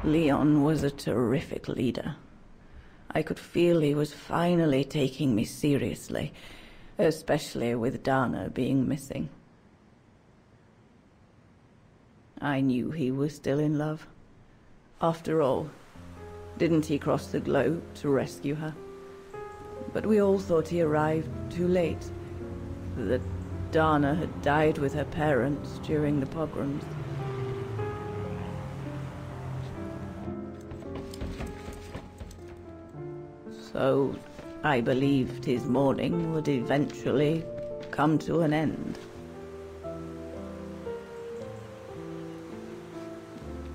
Leon was a terrific leader. I could feel he was finally taking me seriously, especially with Dana being missing. I knew he was still in love. After all, didn't he cross the globe to rescue her? But we all thought he arrived too late, that Dana had died with her parents during the pogroms. So I believed his mourning would eventually come to an end.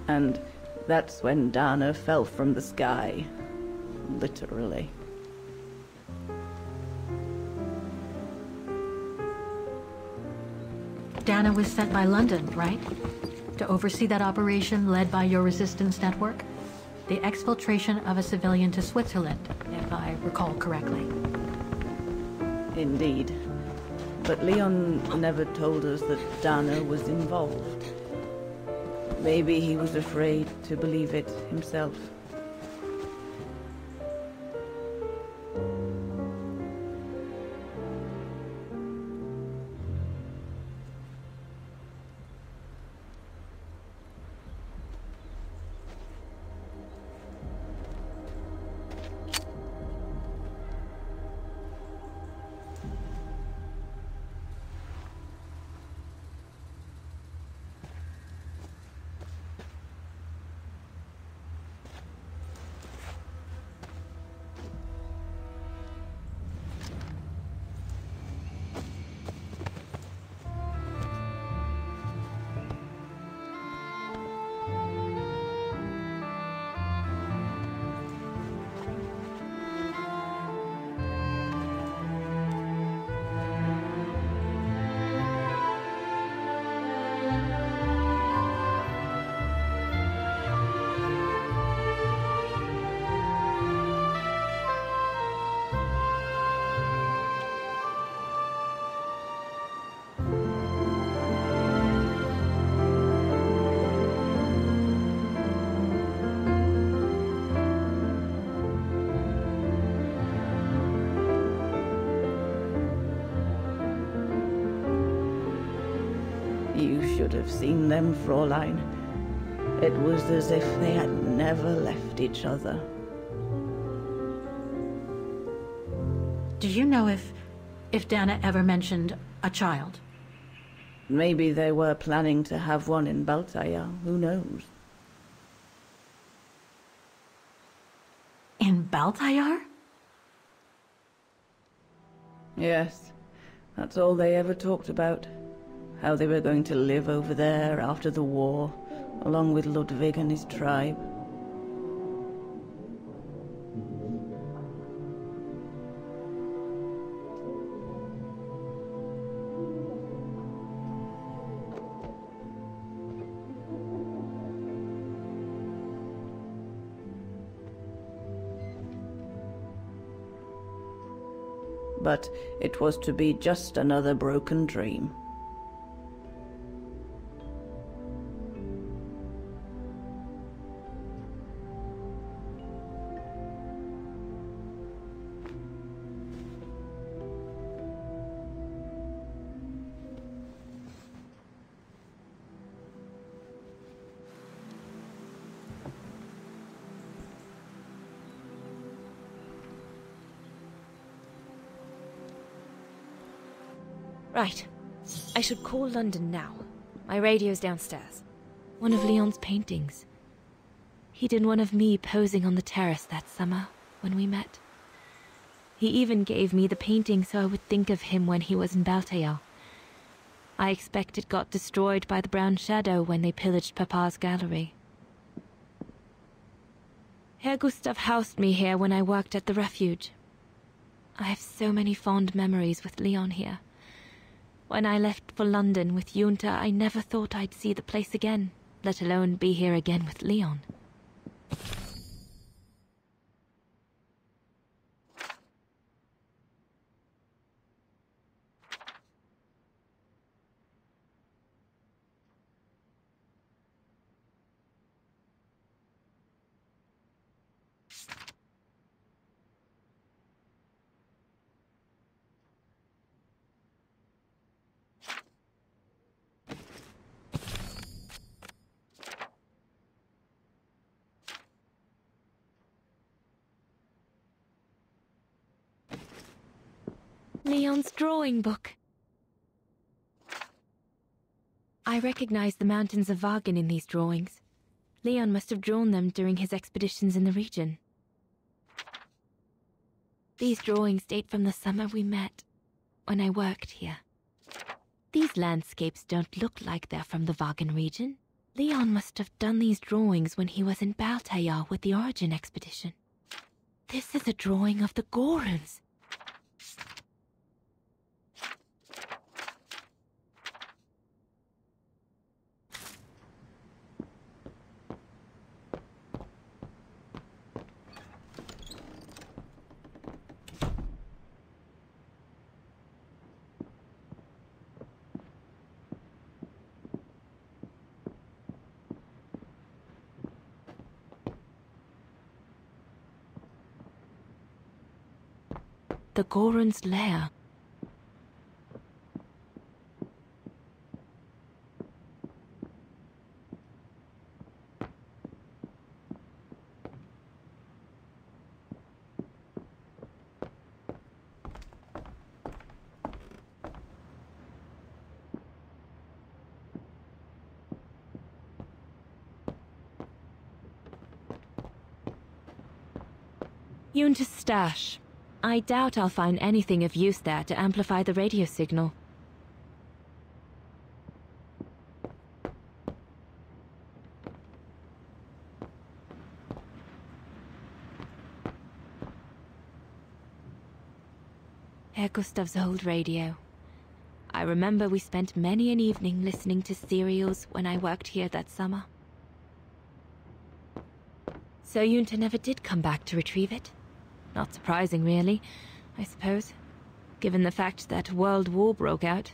And that's when Dana fell from the sky, literally. Dana was sent by London, right? To oversee that operation led by your resistance network? The exfiltration of a civilian to Switzerland, if I recall correctly. Indeed. But Leon never told us that Dana was involved. Maybe he was afraid to believe it himself. You should have seen them, Fräulein. It was as if they had never left each other. Do you know if Dana ever mentioned a child? Maybe they were planning to have one in Baltaya, who knows? In Baltayar? Yes, that's all they ever talked about. How they were going to live over there after the war, along with Ludwig and his tribe. But it was to be just another broken dream. Right. I should call London now. My radio's downstairs. One of Leon's paintings. He did one of me posing on the terrace that summer when we met. He even gave me the painting so I would think of him when he was in Baltaya. I expect it got destroyed by the Brown Shadow when they pillaged Papa's gallery. Herr Gustav housed me here when I worked at the refuge. I have so many fond memories with Leon here. When I left for London with Junta, I never thought I'd see the place again, let alone be here again with Leon. Leon's drawing book. I recognize the mountains of Vagen in these drawings. Leon must have drawn them during his expeditions in the region. These drawings date from the summer we met, when I worked here. These landscapes don't look like they're from the Vagen region. Leon must have done these drawings when he was in Baltayar with the Origin expedition. This is a drawing of the Goruns. The Goron's lair. Yunta's stash. I doubt I'll find anything of use there to amplify the radio signal. Herr Gustav's old radio. I remember we spent many an evening listening to serials when I worked here that summer. So Yunta never did come back to retrieve it? Not surprising, really, I suppose, given the fact that World War broke out.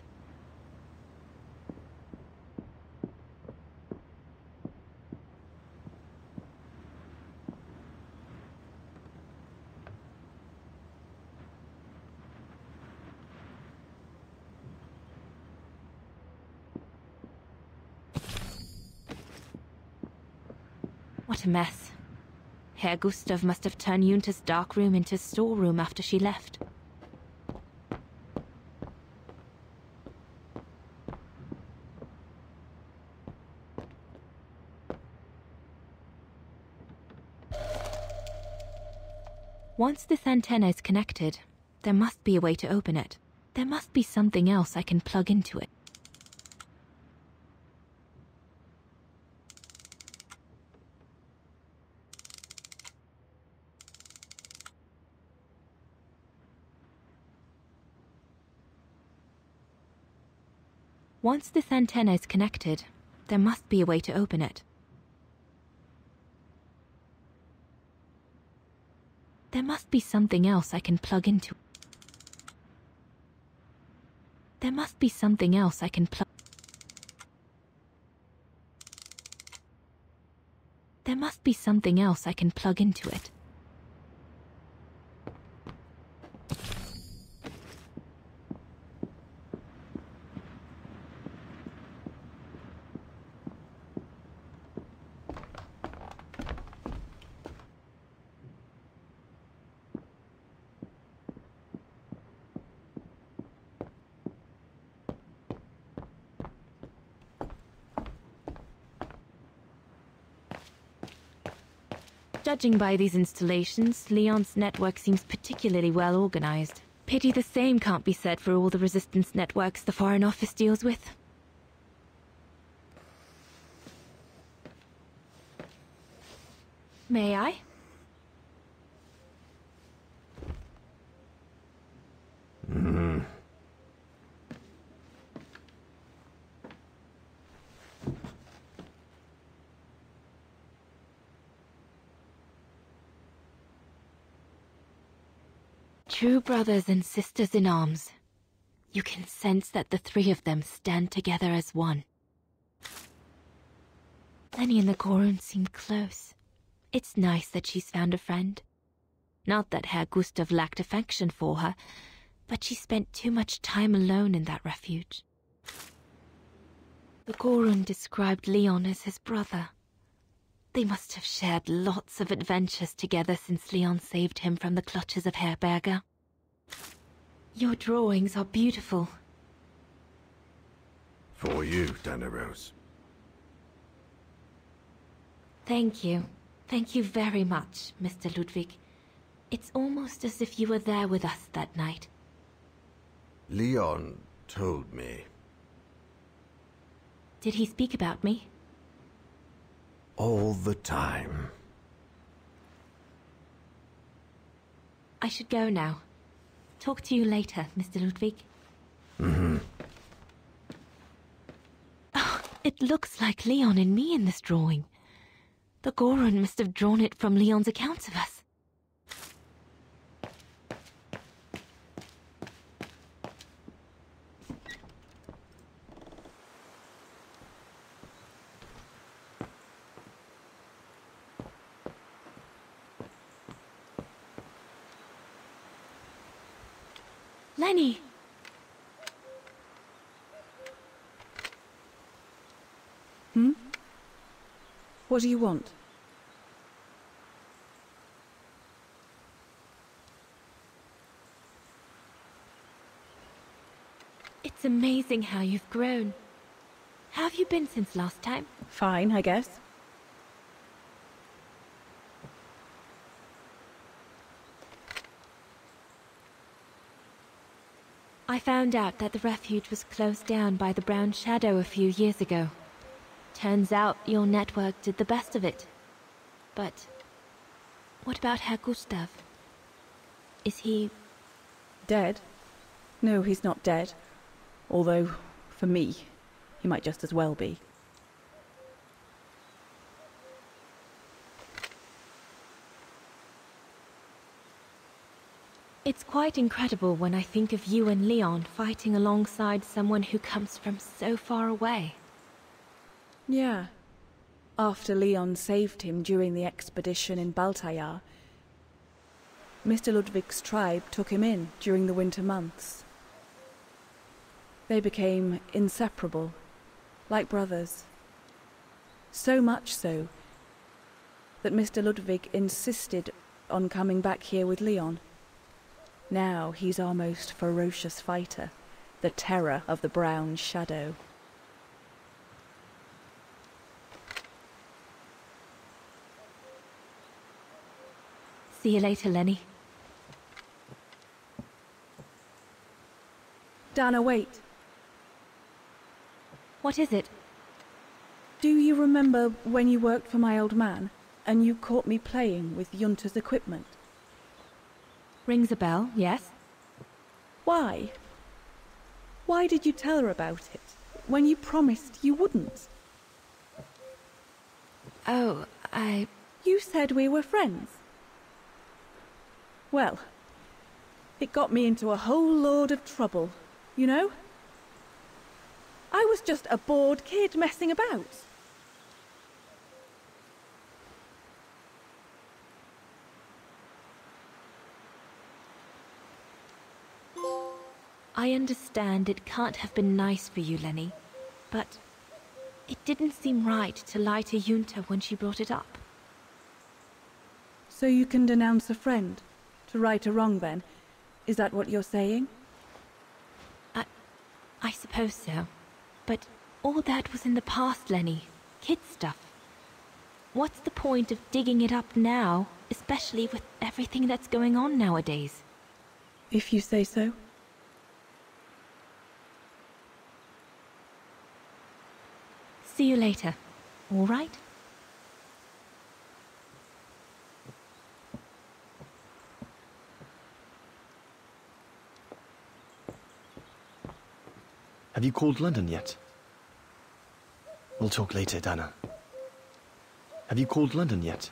What a mess. Herr Gustav must have turned Yunta's darkroom into a storeroom after she left. Once this antenna is connected, there must be a way to open it. There must be something else I can plug into it. Once this antenna is connected, there must be a way to open it. There must be something else I can plug into. There must be something else I can plug. There must be something else I can plug into it. Judging by these installations, Leon's network seems particularly well organized. Pity the same can't be said for all the resistance networks the Foreign Office deals with. May I? True brothers and sisters in arms. You can sense that the three of them stand together as one. Lenny and the Gorun seem close, It's nice that she's found a friend. Not that Herr Gustav lacked affection for her, but she spent too much time alone in that refuge. The Gorun described Leon as his brother. They must have shared lots of adventures together since Leon saved him from the clutches of Herberger. Your drawings are beautiful. For you, Dana Rose. Thank you. Thank you very much, Mr. Ludwig. It's almost as if you were there with us that night. Leon told me. Did he speak about me? All the time. I should go now. Talk to you later, Mr. Ludwig. Oh, it looks like Leon and me in this drawing. The Gorun must have drawn it from Leon's accounts of us. Lenny! What do you want? It's amazing how you've grown. How have you been since last time? Fine, I guess. I found out that the refuge was closed down by the Brown Shadow a few years ago. Turns out your network did the best of it. But what about Herr Gustav? Is he... Dead? No, he's not dead. Although, for me, he might just as well be. It's quite incredible when I think of you and Leon fighting alongside someone who comes from so far away. Yeah. After Leon saved him during the expedition in Baltayar, Mr. Ludwig's tribe took him in during the winter months. They became inseparable, like brothers. So much so that Mr. Ludwig insisted on coming back here with Leon. Now he's our most ferocious fighter, the terror of the Brown Shadow. See you later, Lenny. Dana, wait. What is it? Do you remember when you worked for my old man, and you caught me playing with Junta's equipment? Rings a bell, yes. Why? Why did you tell her about it, when you promised you wouldn't? Oh, You said we were friends. Well, it got me into a whole load of trouble, you know? I was just a bored kid messing about. I understand it can't have been nice for you, Lenny, but it didn't seem right to lie to Junta when she brought it up. So you can denounce a friend, to right a wrong then? Is that what you're saying? I suppose so. But all that was in the past, Lenny. Kid stuff. What's the point of digging it up now, especially with everything that's going on nowadays? If you say so. See you later, all right? Have you called London yet? We'll talk later, Dana. Have you called London yet?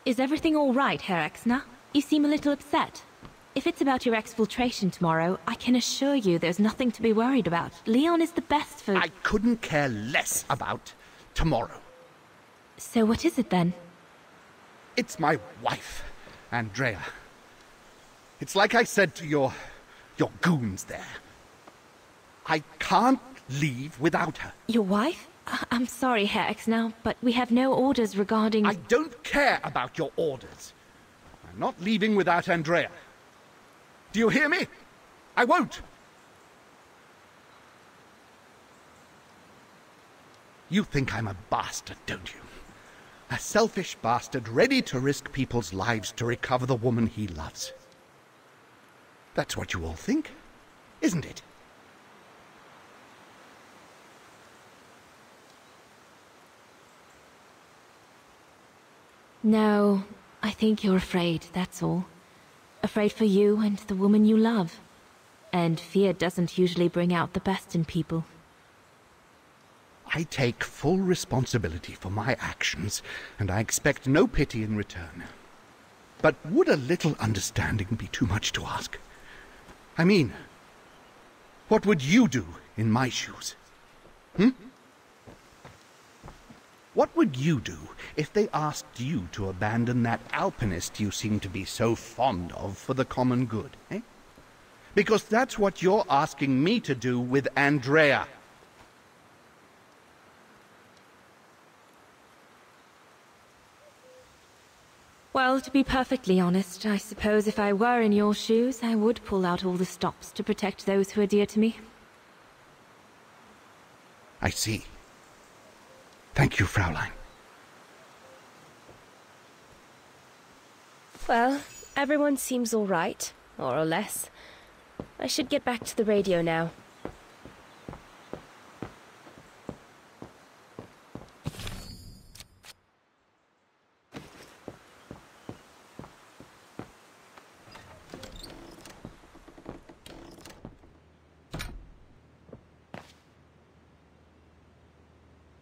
Is everything all right, Herr Exner? You seem a little upset. If it's about your exfiltration tomorrow, I can assure you there's nothing to be worried about. Leon is the best for... I couldn't care less about tomorrow. So what is it then? It's my wife, Andrea. It's like I said to your goons there. I can't leave without her. Your wife? I'm sorry, Herr Exnau, but we have no orders regarding... I don't care about your orders. I'm not leaving without Andrea. Do you hear me? I won't. You think I'm a bastard, don't you? A selfish bastard ready to risk people's lives to recover the woman he loves. That's what you all think, isn't it? No, I think you're afraid, that's all. Afraid for you and the woman you love. And fear doesn't usually bring out the best in people. I take full responsibility for my actions, and I expect no pity in return. But would a little understanding be too much to ask? I mean, what would you do in my shoes? What would you do if they asked you to abandon that alpinist you seem to be so fond of for the common good, eh? Because that's what you're asking me to do with Andrea. Well, to be perfectly honest, I suppose if I were in your shoes, I would pull out all the stops to protect those who are dear to me. I see. Thank you, Fraulein. Well, everyone seems all right, more or less. I should get back to the radio now.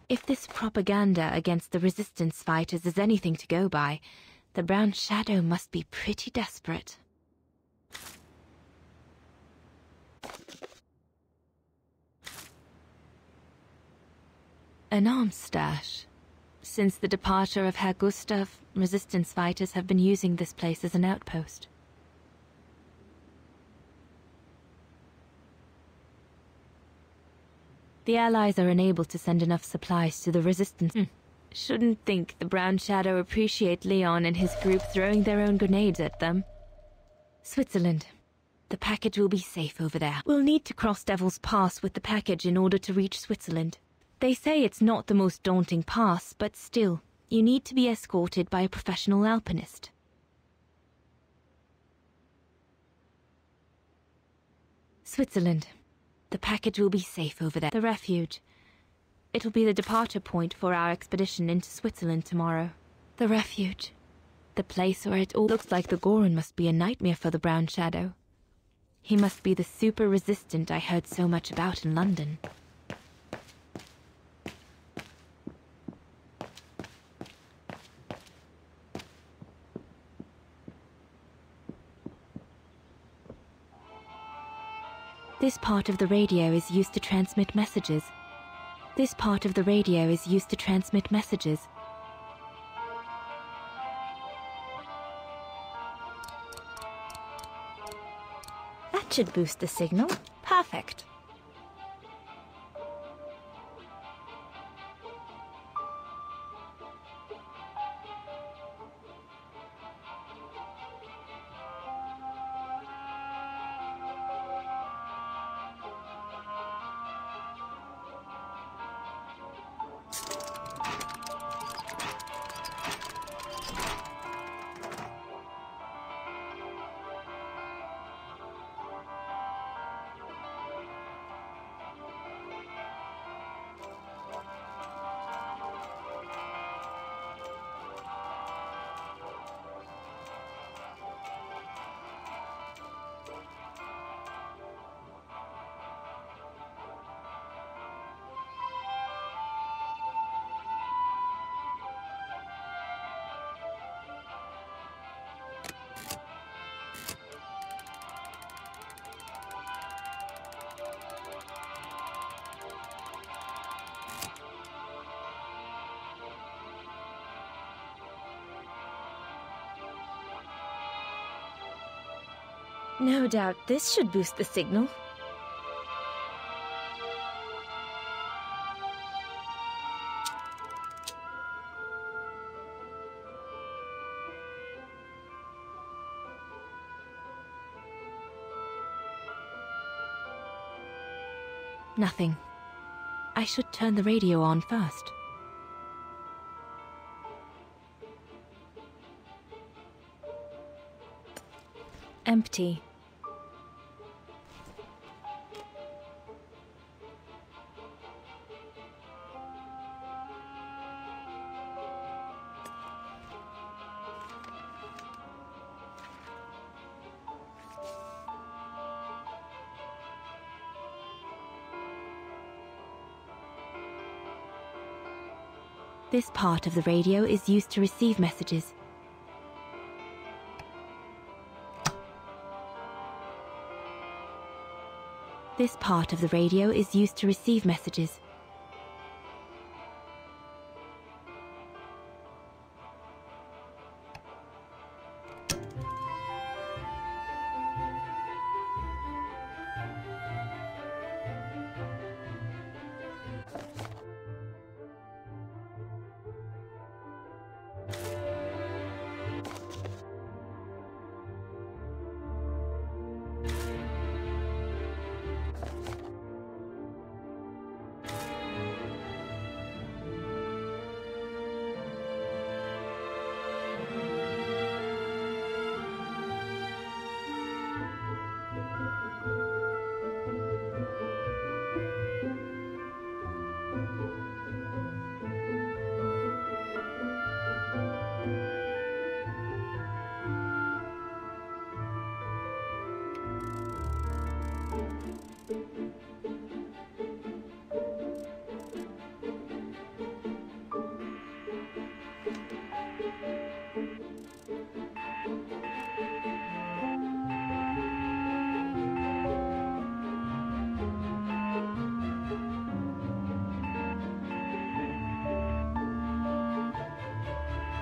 If this propaganda against the resistance fighters is anything to go by, the Brown Shadow must be pretty desperate. An arms stash. Since the departure of Herr Gustav, resistance fighters have been using this place as an outpost. The Allies are unable to send enough supplies to the resistance. Shouldn't think the Brown Shadow appreciate Leon and his group throwing their own grenades at them. Switzerland. The package will be safe over there. We'll need to cross Devil's Pass with the package in order to reach Switzerland. They say it's not the most daunting pass, but still, you need to be escorted by a professional alpinist. Switzerland. The package will be safe over there. The refuge. It'll be the departure point for our expedition into Switzerland tomorrow. The refuge. The place where it all looks like the Goron must be a nightmare for the Brown Shadow. He must be the super resistant I heard so much about in London. This part of the radio is used to transmit messages. This part of the radio is used to transmit messages. That should boost the signal. Perfect. No doubt this should boost the signal. Nothing. I should turn the radio on first. Empty. This part of the radio is used to receive messages. This part of the radio is used to receive messages.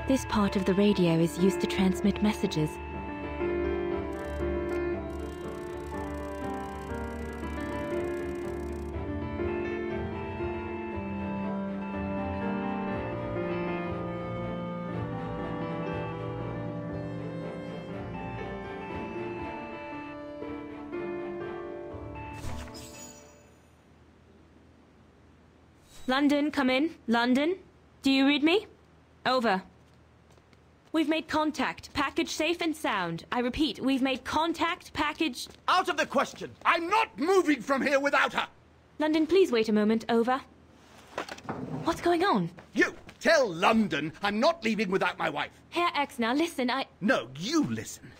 This part of the radio is used to transmit messages. London, come in. London, do you read me? Over. We've made contact. Package safe and sound. I repeat, we've made contact. Package... Out of the question! I'm not moving from here without her! London, please wait a moment. Over. What's going on? You! Tell London I'm not leaving without my wife. Herr X, now listen, No, you listen.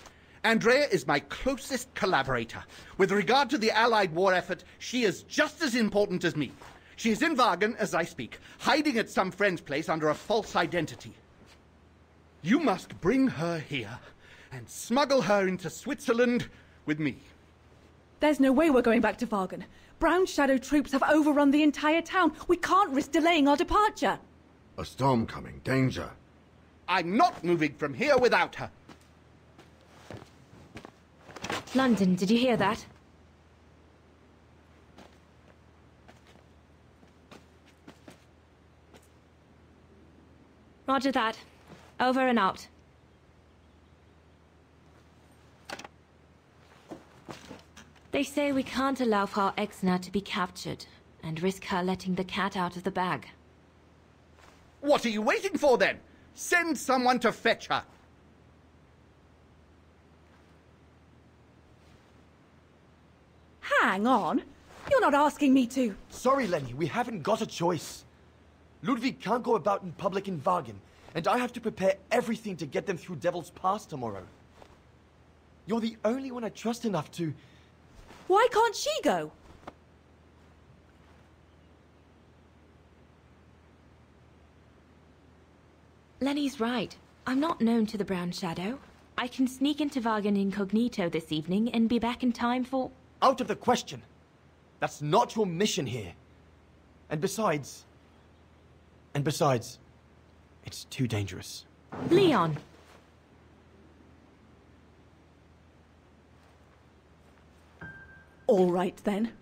Andrea is my closest collaborator. With regard to the Allied war effort, she is just as important as me. She is in Wagen as I speak, hiding at some friend's place under a false identity. You must bring her here and smuggle her into Switzerland with me. There's no way we're going back to Wagen. Brown Shadow troops have overrun the entire town. We can't risk delaying our departure. A storm coming. Danger. I'm not moving from here without her. London, did you hear that? Roger that. Over and out. They say we can't allow Frau Exner to be captured and risk her letting the cat out of the bag. What are you waiting for then? Send someone to fetch her. Hang on. You're not asking me to... Sorry, Lenny, we haven't got a choice. Ludwig can't go about in public in Wagen, and I have to prepare everything to get them through Devil's Pass tomorrow. You're the only one I trust enough to... Why can't she go? Lenny's right. I'm not known to the Brown Shadow. I can sneak into Wagen incognito this evening and be back in time for... Out of the question. That's not your mission here. And besides, it's too dangerous. Leon! All right, then.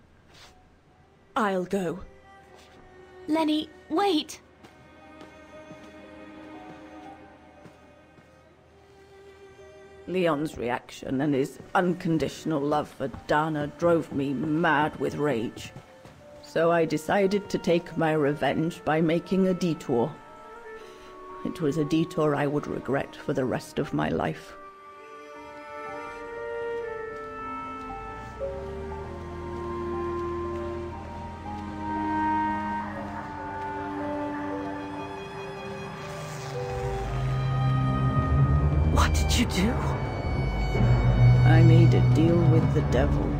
I'll go. Lenny, wait! Leon's reaction and his unconditional love for Dana drove me mad with rage. So I decided to take my revenge by making a detour. It was a detour I would regret for the rest of my life. What did you do? I made a deal with the devil.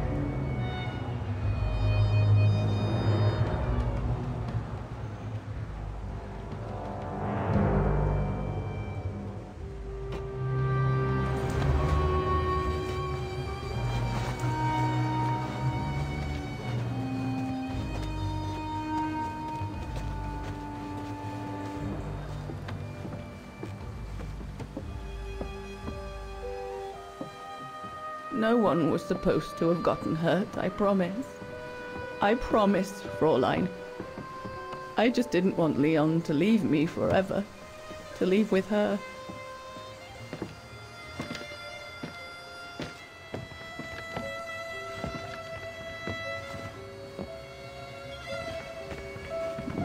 No one was supposed to have gotten hurt, I promise. I promise, Fräulein. I just didn't want Leon to leave me forever. To leave with her.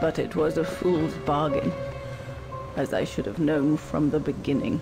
But it was a fool's bargain, as I should have known from the beginning.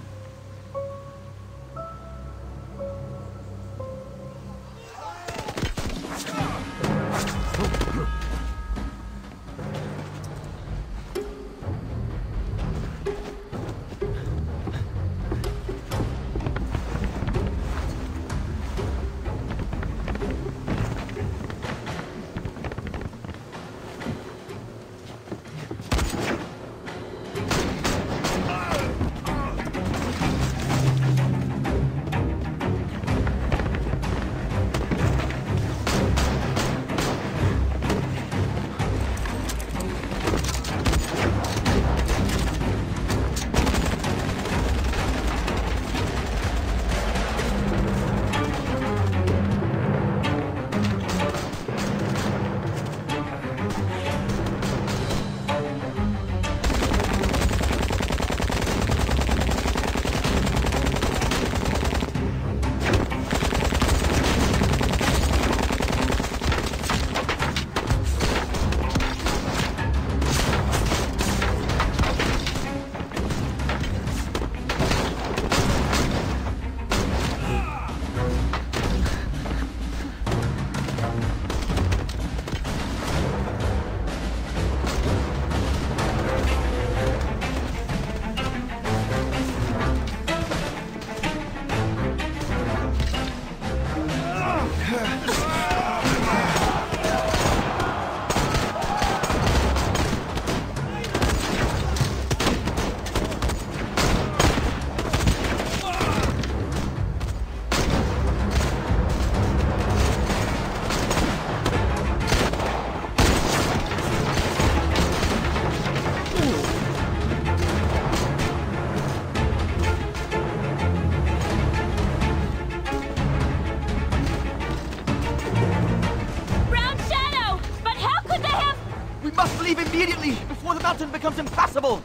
Immediately, before the mountain becomes impassable!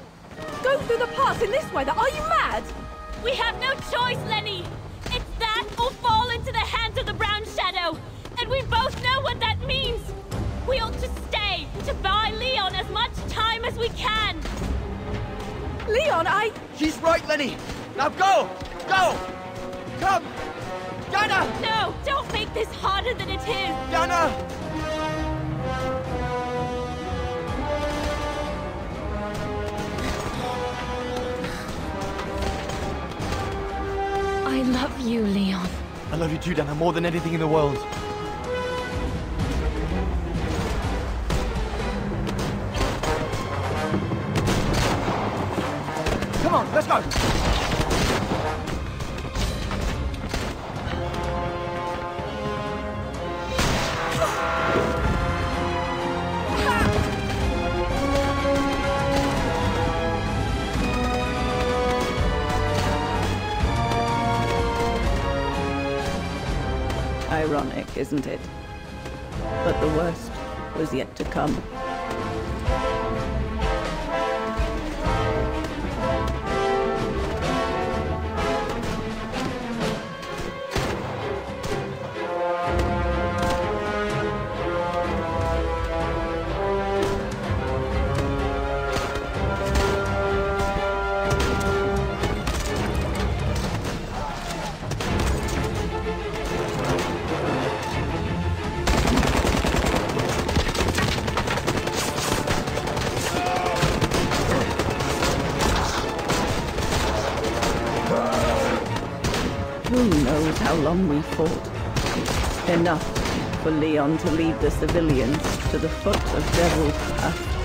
Go through the pass in this weather? Are you mad? We have no choice, Lenny! It's that or fall into the hands of the Brown Shadow! And we both know what that means! We ought to stay, to buy Leon as much time as we can! Leon, She's right, Lenny! Now go! Go! Come! Dana! No! Don't make this harder than it is! Dana! I love you, Leon. I love you too, Dana, more than anything in the world. Come on, let's go! Ironic, isn't it? But the worst was yet to come. Who knows how long we fought? Enough for Leon to lead the civilians to the foot of Devil's Path.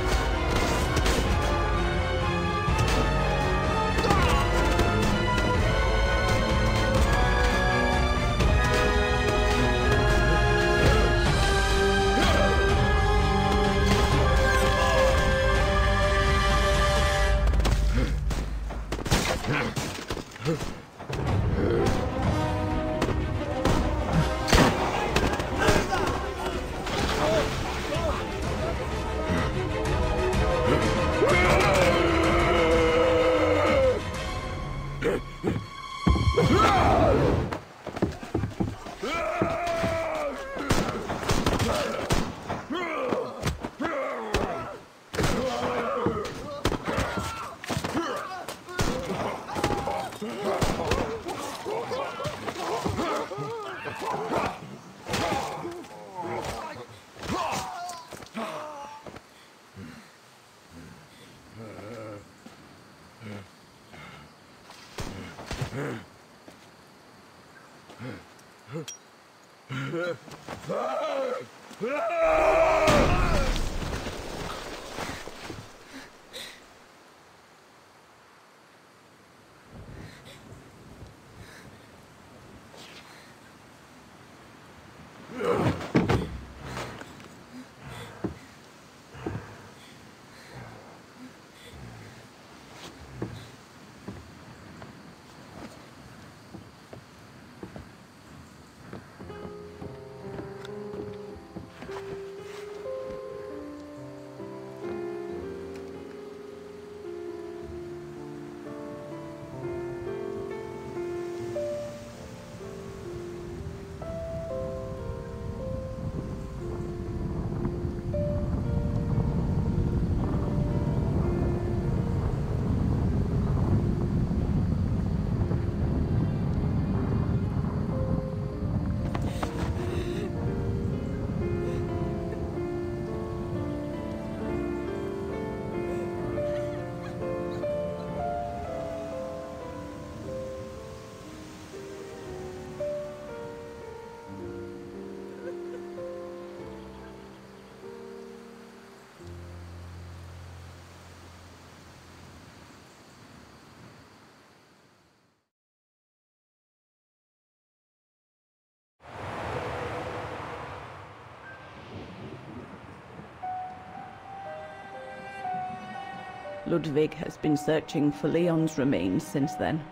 Ludwig has been searching for Leon's remains since then.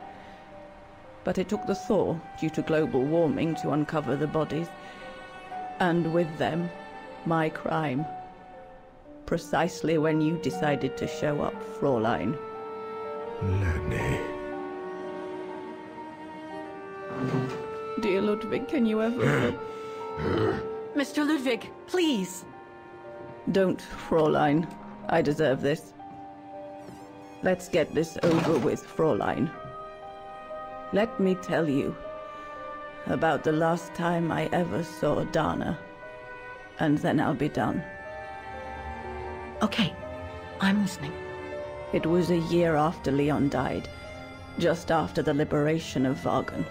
But it took the thaw due to global warming to uncover the bodies. And with them, my crime. Precisely when you decided to show up, Fräulein. Lenny. Dear Ludwig, can you ever... Mr. Ludwig, please! Don't, Fräulein. I deserve this. Let's get this over with, Fräulein. Let me tell you about the last time I ever saw Dana, and then I'll be done. Okay, I'm listening. It was a year after Leon died, just after the liberation of Vagan.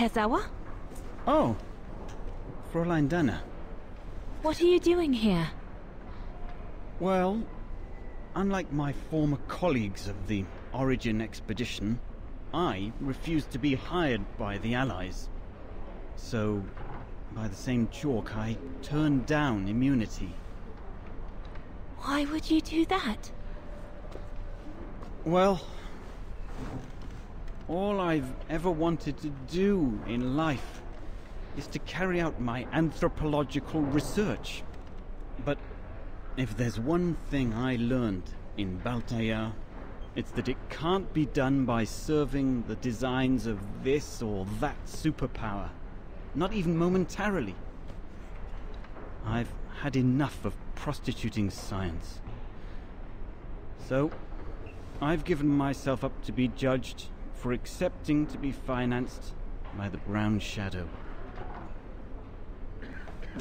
Herzawa? Oh, Fräulein Dana. What are you doing here? Well, unlike my former colleagues of the Origin expedition, I refused to be hired by the Allies. So, by the same chalk, I turned down immunity. Why would you do that? Well, all I've ever wanted to do in life is to carry out my anthropological research. But if there's one thing I learned in Baltaya, it's that it can't be done by serving the designs of this or that superpower. Not even momentarily. I've had enough of prostituting science. So, I've given myself up to be judged for accepting to be financed by the Brown Shadow.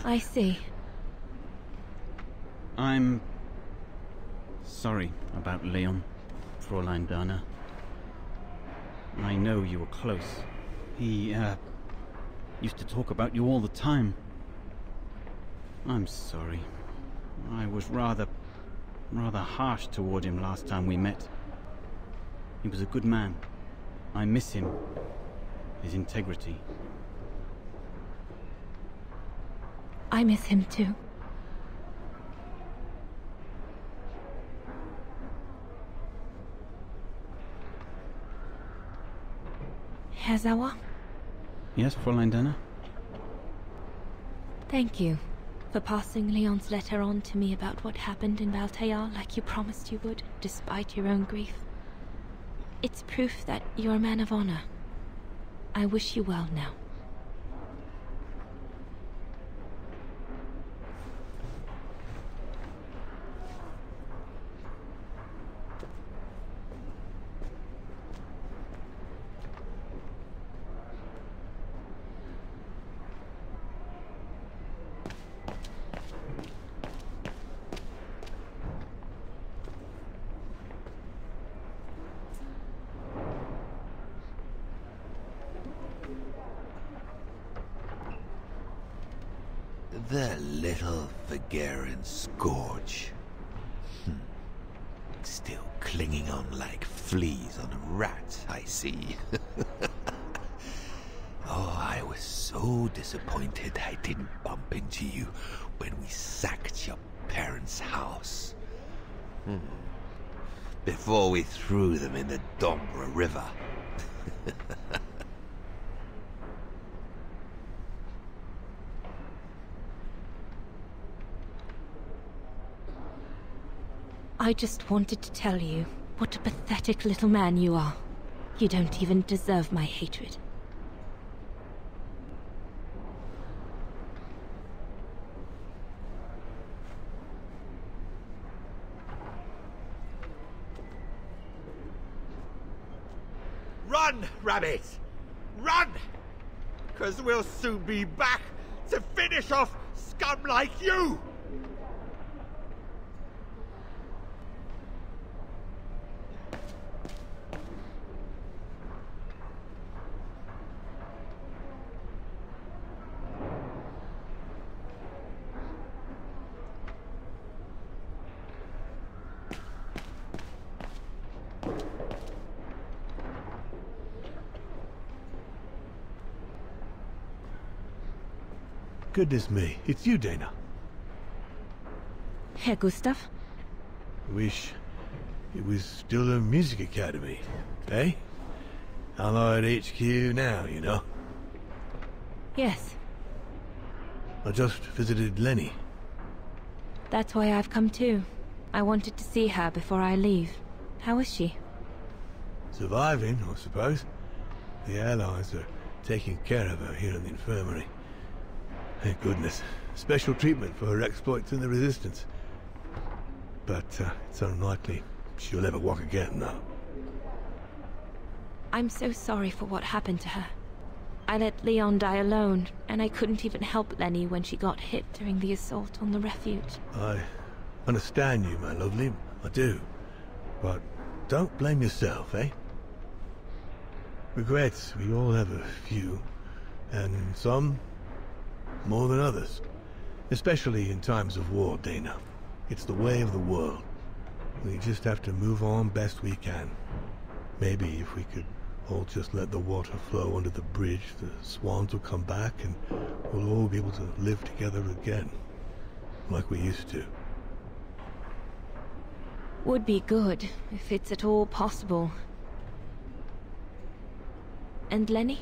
I see. I'm sorry about Leon, Fräulein Dana. I know you were close. He, used to talk about you all the time. I'm sorry. I was rather harsh toward him last time we met. He was a good man. I miss him. His integrity. I miss him too. Herzawa? Yes, Fräulein Dana? Thank you for passing Leon's letter on to me about what happened in Baltaya like you promised you would, despite your own grief. It's proof that you're a man of honor. I wish you well now. The little Vagaran scourge. Still clinging on like fleas on a rat, I see. Oh, I was so disappointed I didn't bump into you when we sacked your parents' house. Before we threw them in the Dombra River. I just wanted to tell you what a pathetic little man you are. You don't even deserve my hatred. Run, Rabbit! Run! 'Cause we'll soon be back to finish off scum like you! Goodness me, it's you, Dana. Herr Gustav? Wish it was still a music academy, eh? Allied HQ now, you know. Yes. I just visited Lenny. That's why I've come too. I wanted to see her before I leave. How is she? Surviving, I suppose. The Allies are taking care of her here in the infirmary. Thank goodness. Special treatment for her exploits in the Resistance. But it's unlikely she'll ever walk again, though. I'm so sorry for what happened to her. I let Leon die alone, and I couldn't even help Lenny when she got hit during the assault on the refuge. I understand you, my lovely. I do. But don't blame yourself, eh? Regrets, we all have a few. And some more than others. Especially in times of war, Dana. It's the way of the world. We just have to move on best we can. Maybe if we could all just let the water flow under the bridge, the swans will come back and we'll all be able to live together again. Like we used to. Would be good, if it's at all possible. And Lenny?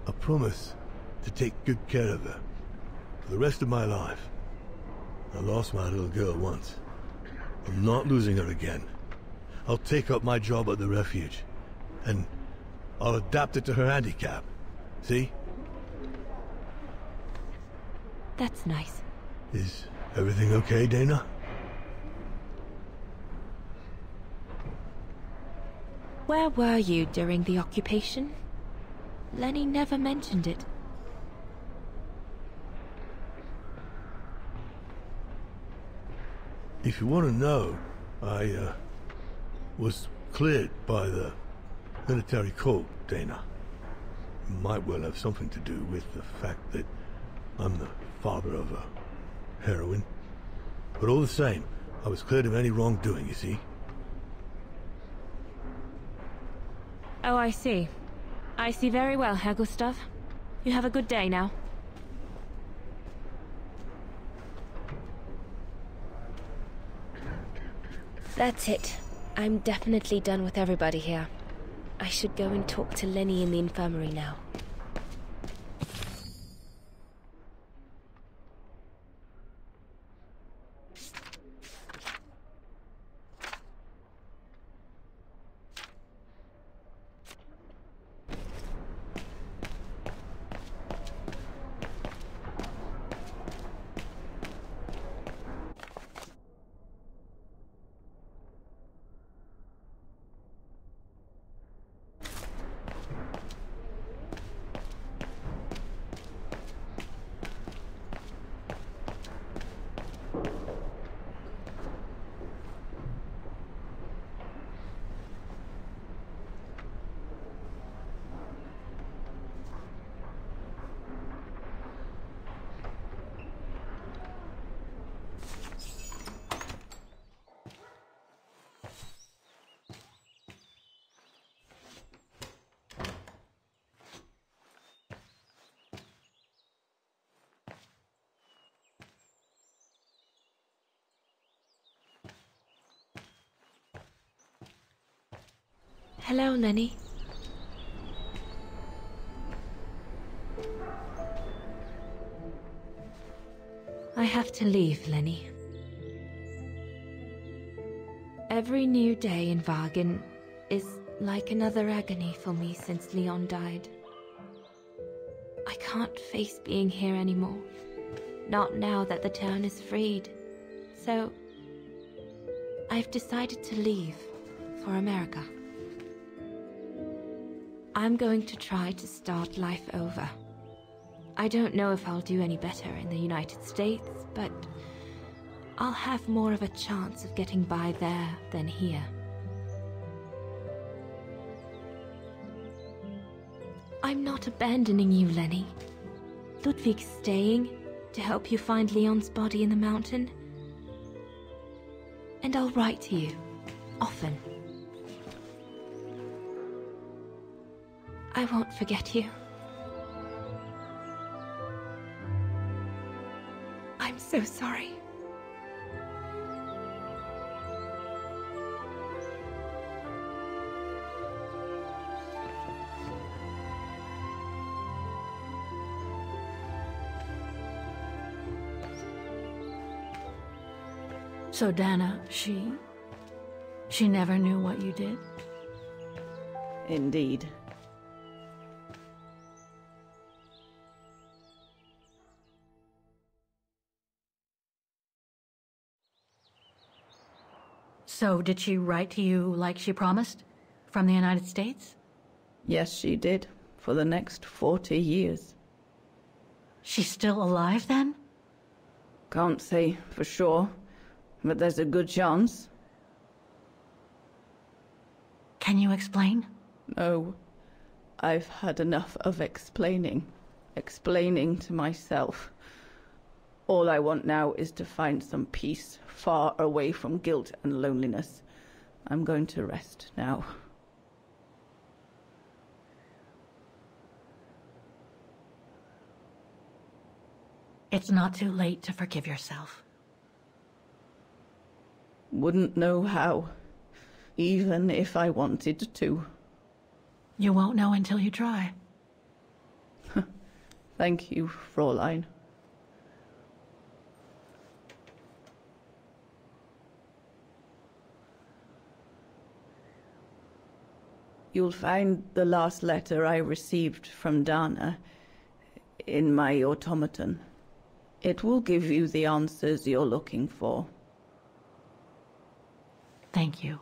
I promise to take good care of her. For the rest of my life. I lost my little girl once. I'm not losing her again. I'll take up my job at the refuge. And I'll adapt it to her handicap. See? That's nice. Is everything okay, Dana? Where were you during the occupation? Lenny never mentioned it. If you want to know, I, was cleared by the military court, Dana. It might well have something to do with the fact that I'm the father of a heroine. But all the same, I was cleared of any wrongdoing, you see. Oh, I see. I see very well, Herr Gustav. You have a good day now. That's it. I'm definitely done with everybody here. I should go and talk to Lenny in the infirmary now. Hello, Lenny. I have to leave, Lenny. Every new day in Wagen is like another agony for me since Leon died. I can't face being here anymore. Not now that the town is freed. So, I've decided to leave for America. I'm going to try to start life over. I don't know if I'll do any better in the United States, but I'll have more of a chance of getting by there than here. I'm not abandoning you, Lenny. Ludwig's staying to help you find Leon's body in the mountain. And I'll write to you, often. I won't forget you. I'm so sorry. So Dana, she never knew what you did? Indeed. So did she write to you like she promised? From the United States? Yes, she did. For the next 40 years. She's still alive, then? Can't say for sure, but there's a good chance. Can you explain? No. I've had enough of explaining. explaining to myself. All I want now is to find some peace, far away from guilt and loneliness. I'm going to rest now. It's not too late to forgive yourself. Wouldn't know how, even if I wanted to. You won't know until you try. Thank you, Fräulein. You'll find the last letter I received from Dana in my automaton. It will give you the answers you're looking for. Thank you.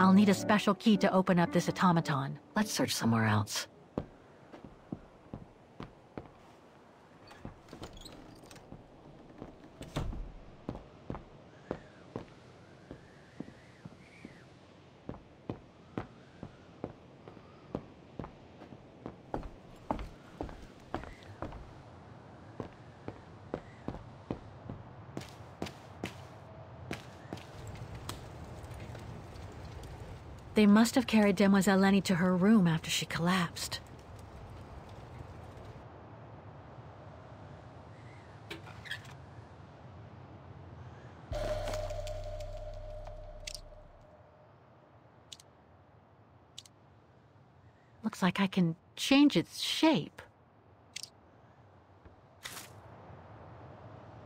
I'll need a special key to open up this automaton. Let's search somewhere else. They must have carried Demoiselle Lenny to her room after she collapsed. Looks like I can change its shape.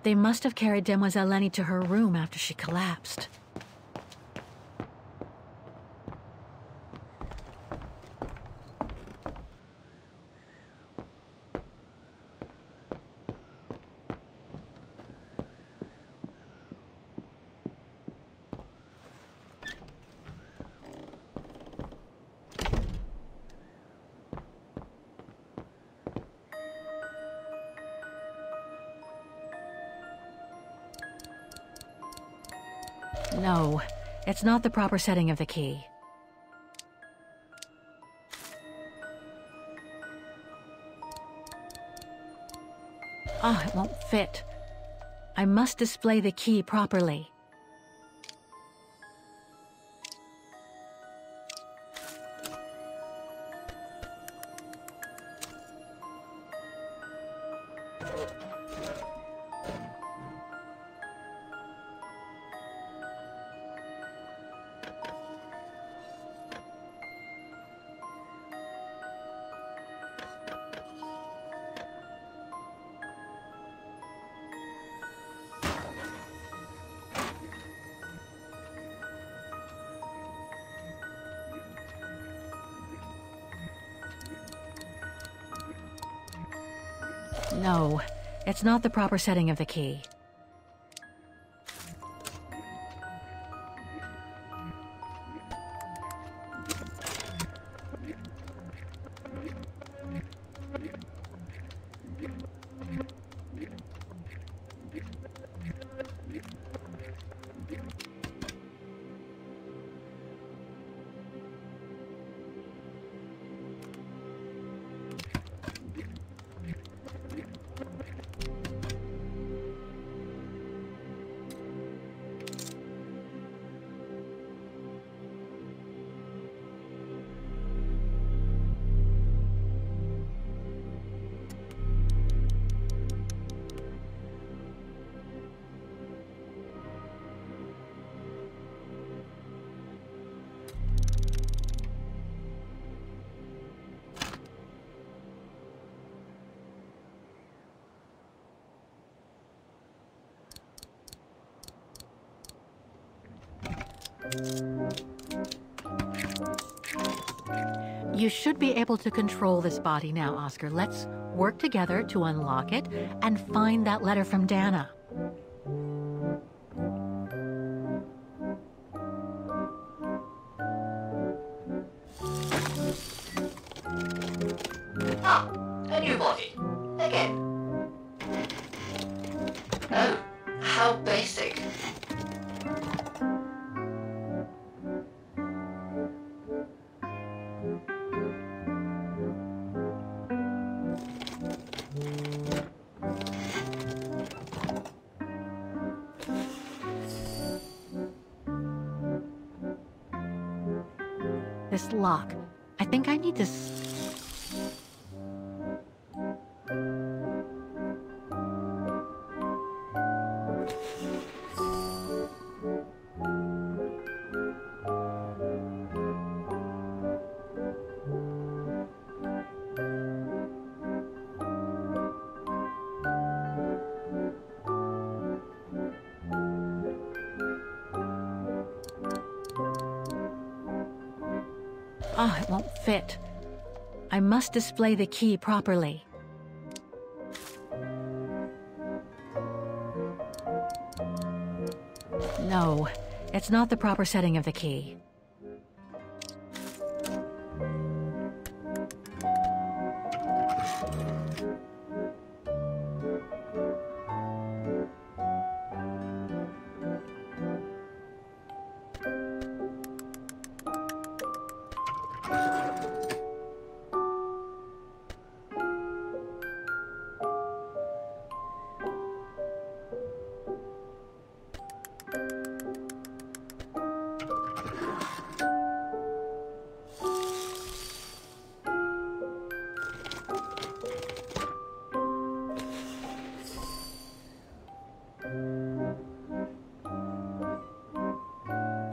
They must have carried Demoiselle Lenny to her room after she collapsed. No, it's not the proper setting of the key. Ah, it won't fit. I must display the key properly. No, it's not the proper setting of the key. You should be able to control this body now, Oscar. Let's work together to unlock it and find that letter from Dana. Ah, a new body. Again. Oh, how basic. This lock. I think I need to... Oh, it won't fit. I must display the key properly. No, it's not the proper setting of the key.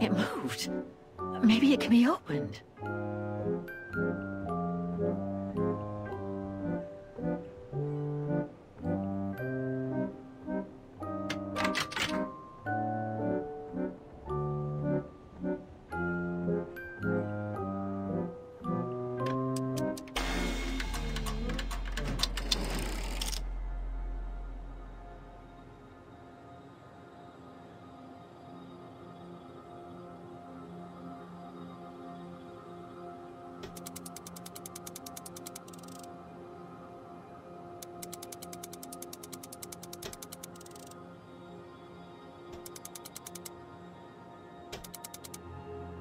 It moved. Maybe it can be opened.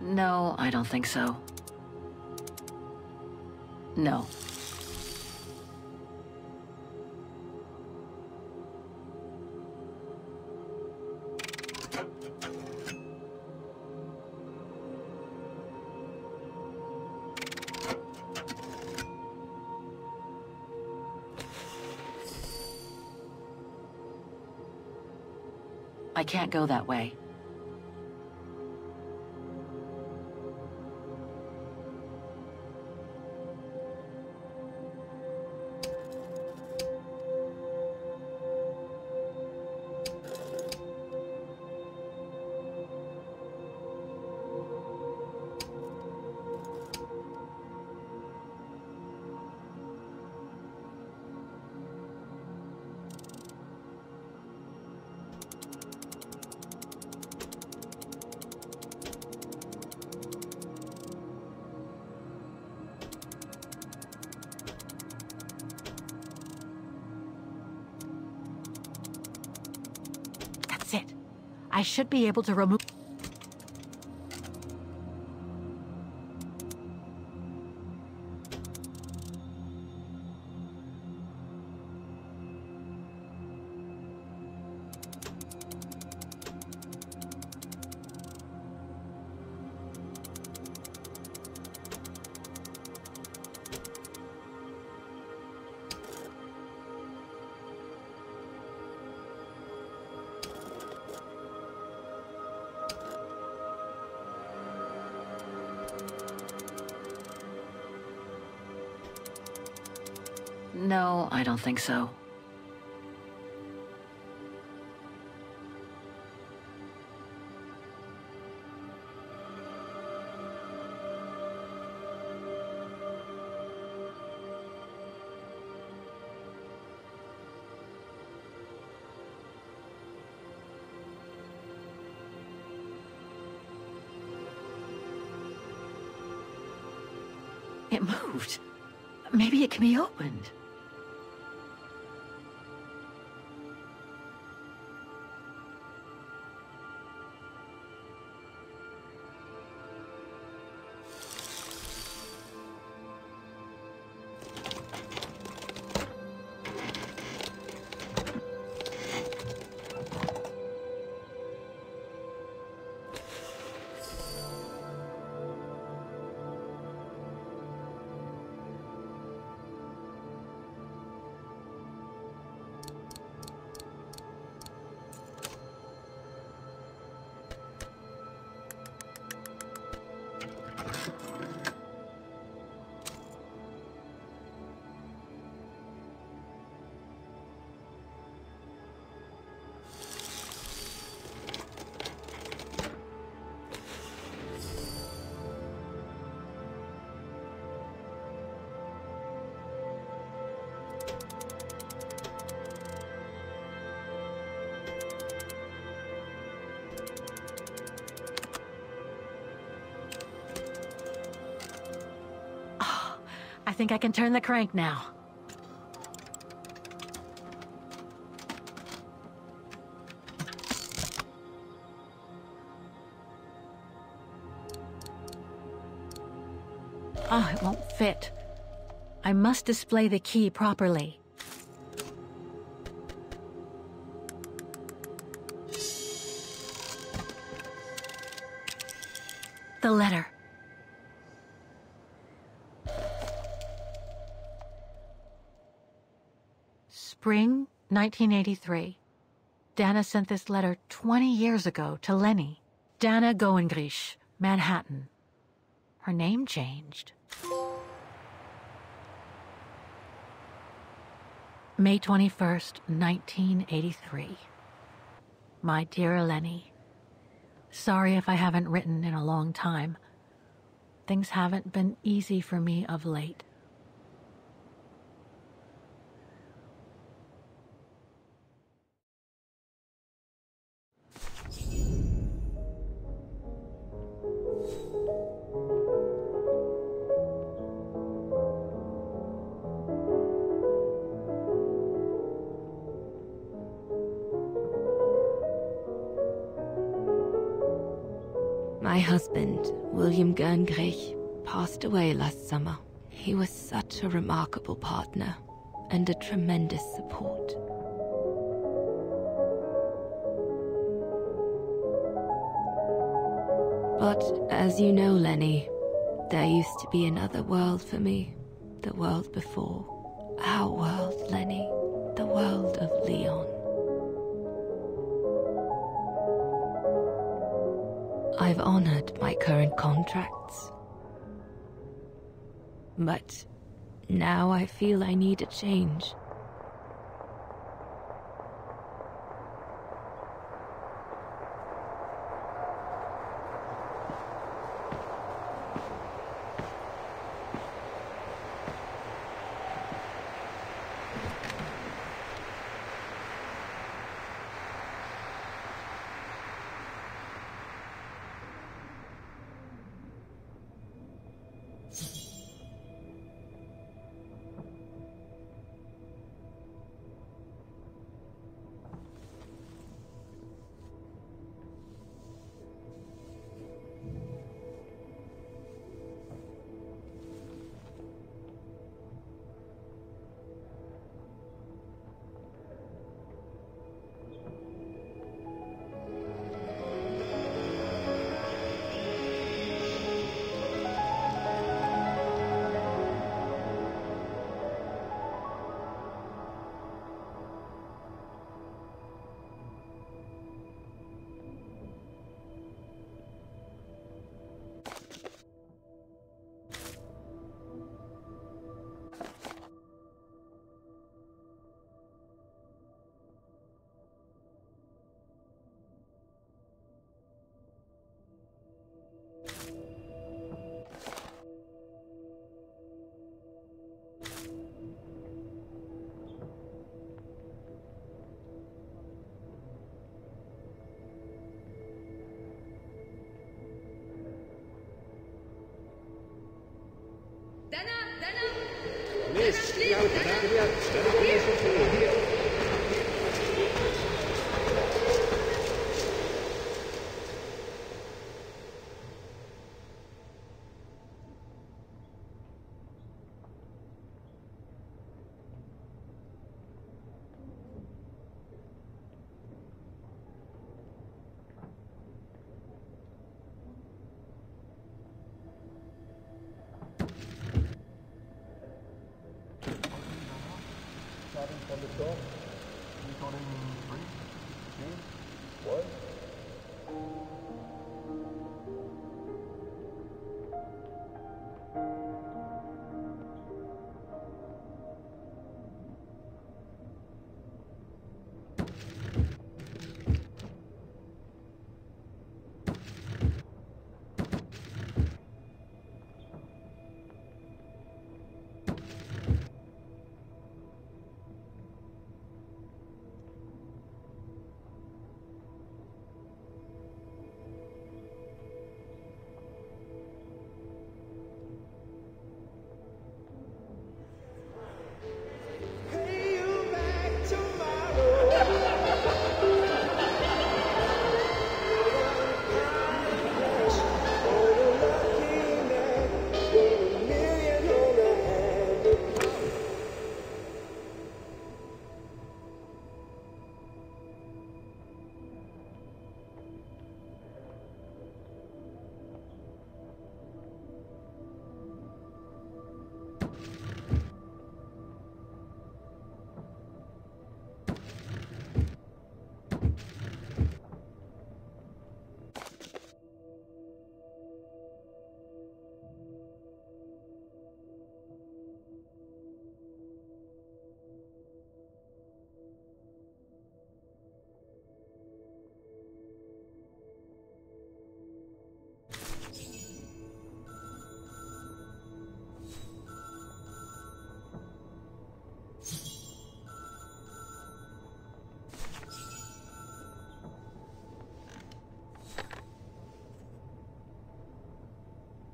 No, I don't think so. No. I can't go that way. That's it. I should be able to remove... No, I don't think so. It moved. Maybe it can be opened. I think I can turn the crank now. Oh, it won't fit. I must display the key properly. The letter. Spring 1983. Dana sent this letter 20 years ago to Lenny. Dana Goengrich, Manhattan. Her name changed. May 21st, 1983. My dear Lenny, sorry if I haven't written in a long time. Things haven't been easy for me of late. My husband, William Goengrich, passed away last summer. He was such a remarkable partner and a tremendous support. But as you know, Lenny, there used to be another world for me. The world before. Our world, Lenny. The world of Leon. I've honored my current contracts. But now I feel I need a change.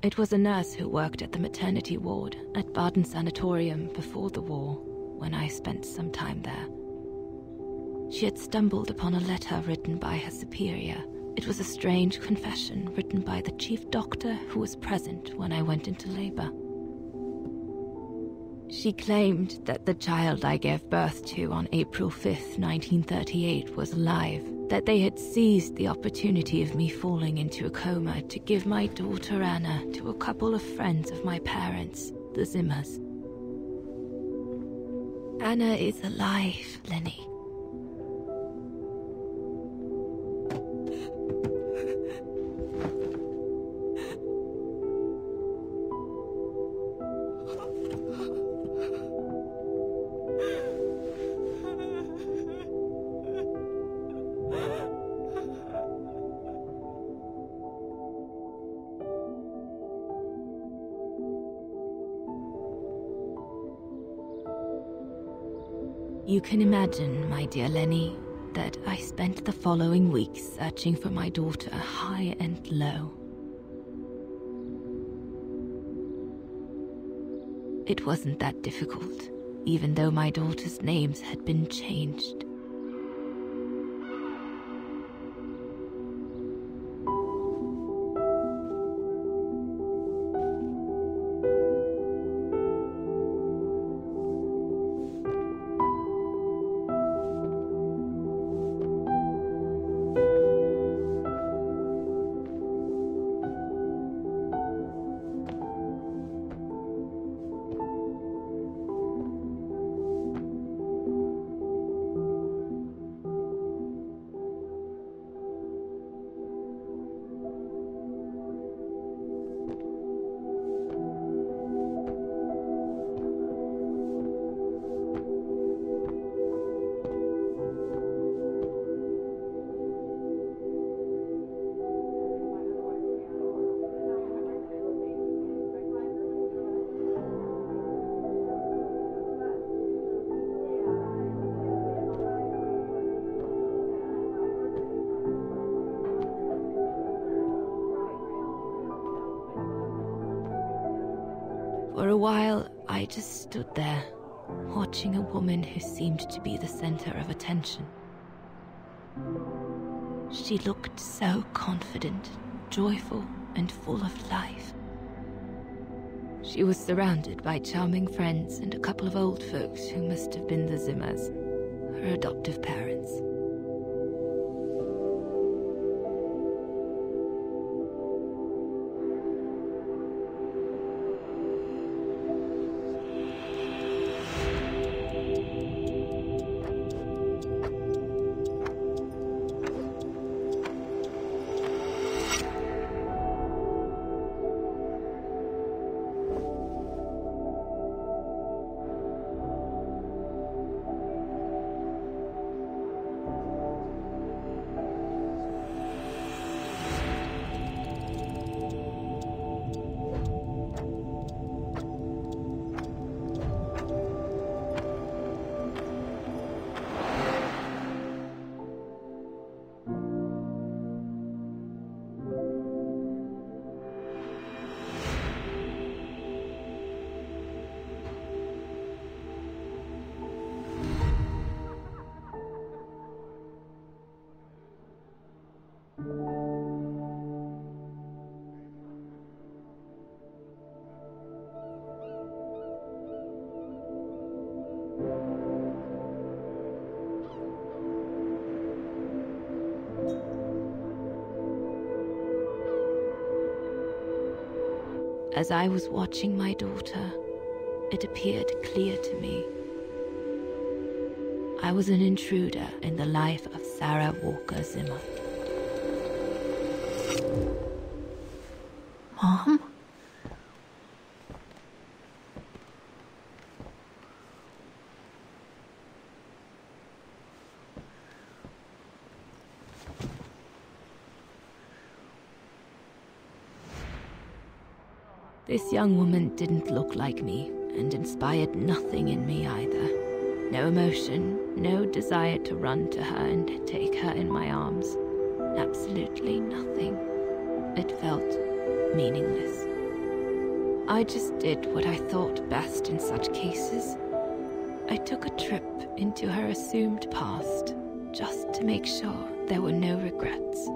It was a nurse who worked at the maternity ward at Baden Sanatorium before the war, when I spent some time there. She had stumbled upon a letter written by her superior. It was a strange confession written by the chief doctor who was present when I went into labor. She claimed that the child I gave birth to on April 5th, 1938 was alive, that they had seized the opportunity of me falling into a coma to give my daughter Anna to a couple of friends of my parents, the Zimmers. Anna is alive, Lenny. You can imagine, my dear Lenny, that I spent the following weeks searching for my daughter high and low. It wasn't that difficult, even though my daughter's names had been changed. For a while, I just stood there, watching a woman who seemed to be the center of attention. She looked so confident, joyful, and full of life. She was surrounded by charming friends and a couple of old folks who must have been the Zimmers, her adoptive parents. As I was watching my daughter, it appeared clear to me. I was an intruder in the life of Sarah Walker Zimmer. Mom? This young woman didn't look like me, and inspired nothing in me either. No emotion, no desire to run to her and take her in my arms. Absolutely nothing. It felt meaningless. I just did what I thought best in such cases. I took a trip into her assumed past, just to make sure there were no regrets.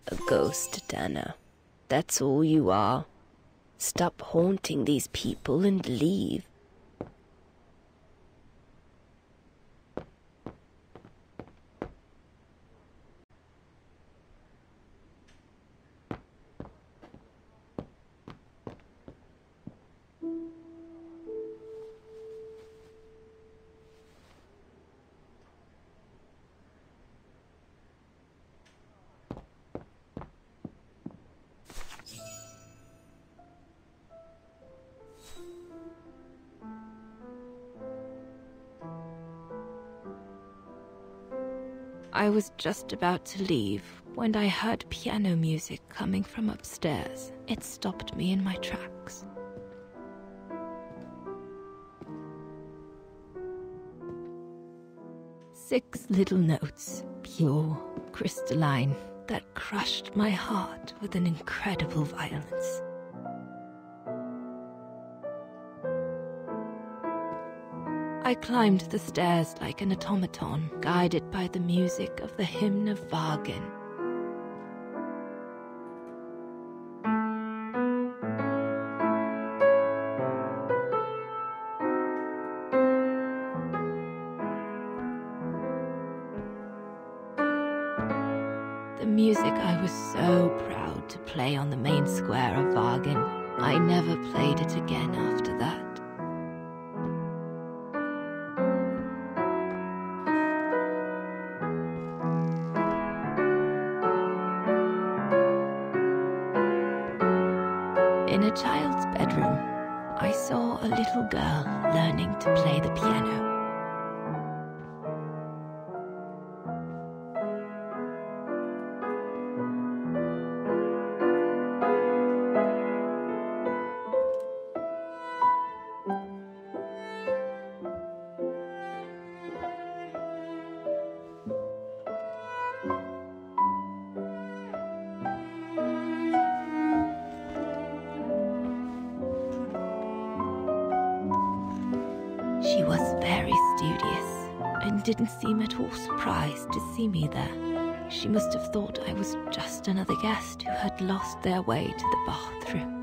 A ghost, Dana. That's all you are. Stop haunting these people and leave. I was just about to leave when I heard piano music coming from upstairs. It stopped me in my tracks. Six little notes, pure, crystalline, that crushed my heart with an incredible violence. I climbed the stairs like an automaton, guided by the music of the hymn of Wagen. The music I was so proud to play on the main square of Wagen. I never played it again after that. In a child's bedroom, I saw a little girl learning to play the piano. She was very studious and didn't seem at all surprised to see me there. She must have thought I was just another guest who had lost their way to the bathroom.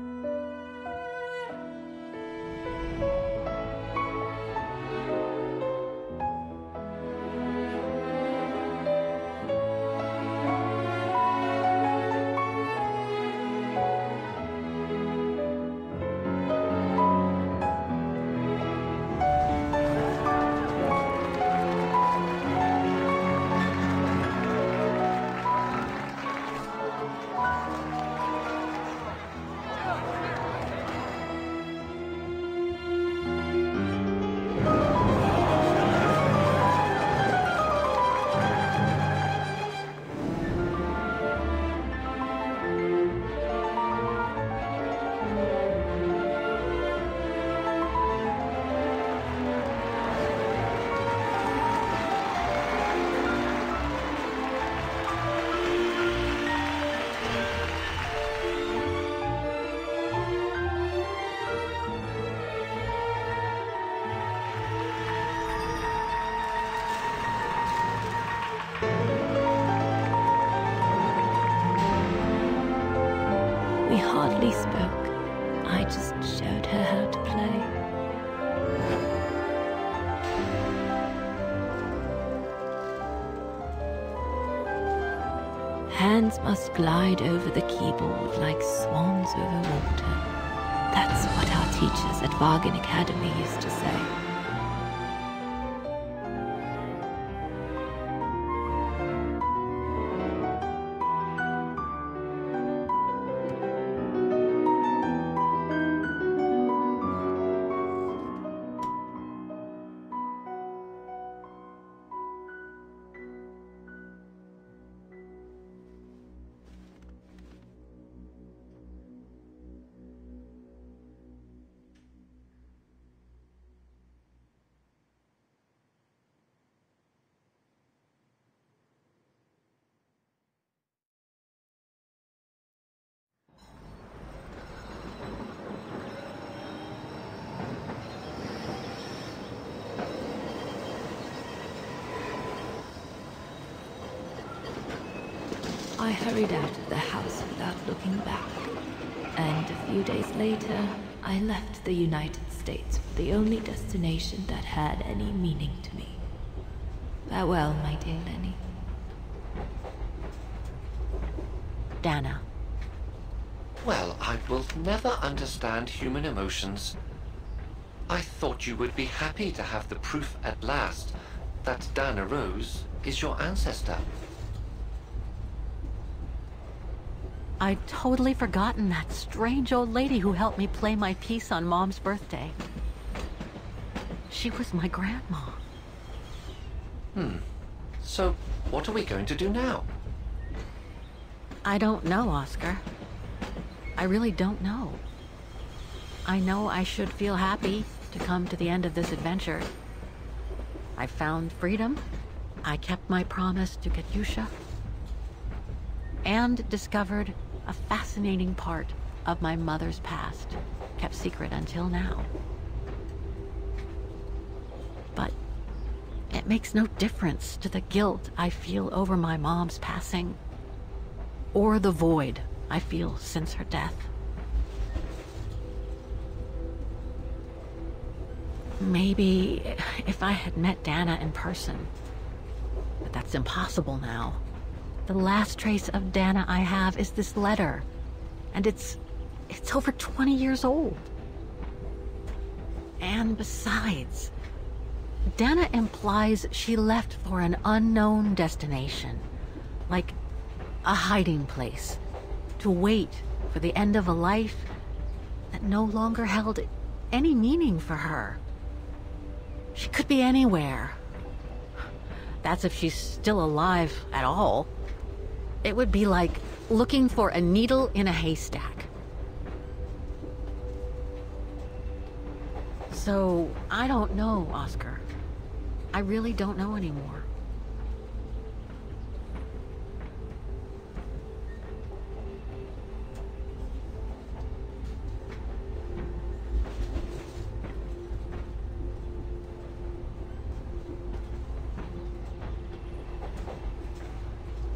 We hardly spoke. I just showed her how to play. Hands must glide over the keyboard like swans over water. That's what our teachers at Wagen Academy used to say. I hurried out of the house without looking back, and a few days later, I left the United States for the only destination that had any meaning to me. Farewell, my dear Lenny. Dana. Well, I will never understand human emotions. I thought you would be happy to have the proof at last that Dana Rose is your ancestor. I'd totally forgotten that strange old lady who helped me play my piece on Mom's birthday. She was my grandma. So, what are we going to do now? I don't know, Oscar. I really don't know. I know I should feel happy to come to the end of this adventure. I found freedom. I kept my promise to Katyusha. And discovered a fascinating part of my mother's past, kept secret until now. But it makes no difference to the guilt I feel over my mom's passing, or the void I feel since her death. Maybe if I had met Dana in person, but that's impossible now. The last trace of Dana I have is this letter, and it's over 20 years old. And besides, Dana implies she left for an unknown destination, like a hiding place, to wait for the end of a life that no longer held any meaning for her. She could be anywhere. That's if she's still alive at all. It would be like looking for a needle in a haystack. So, I don't know, Oscar. I really don't know anymore.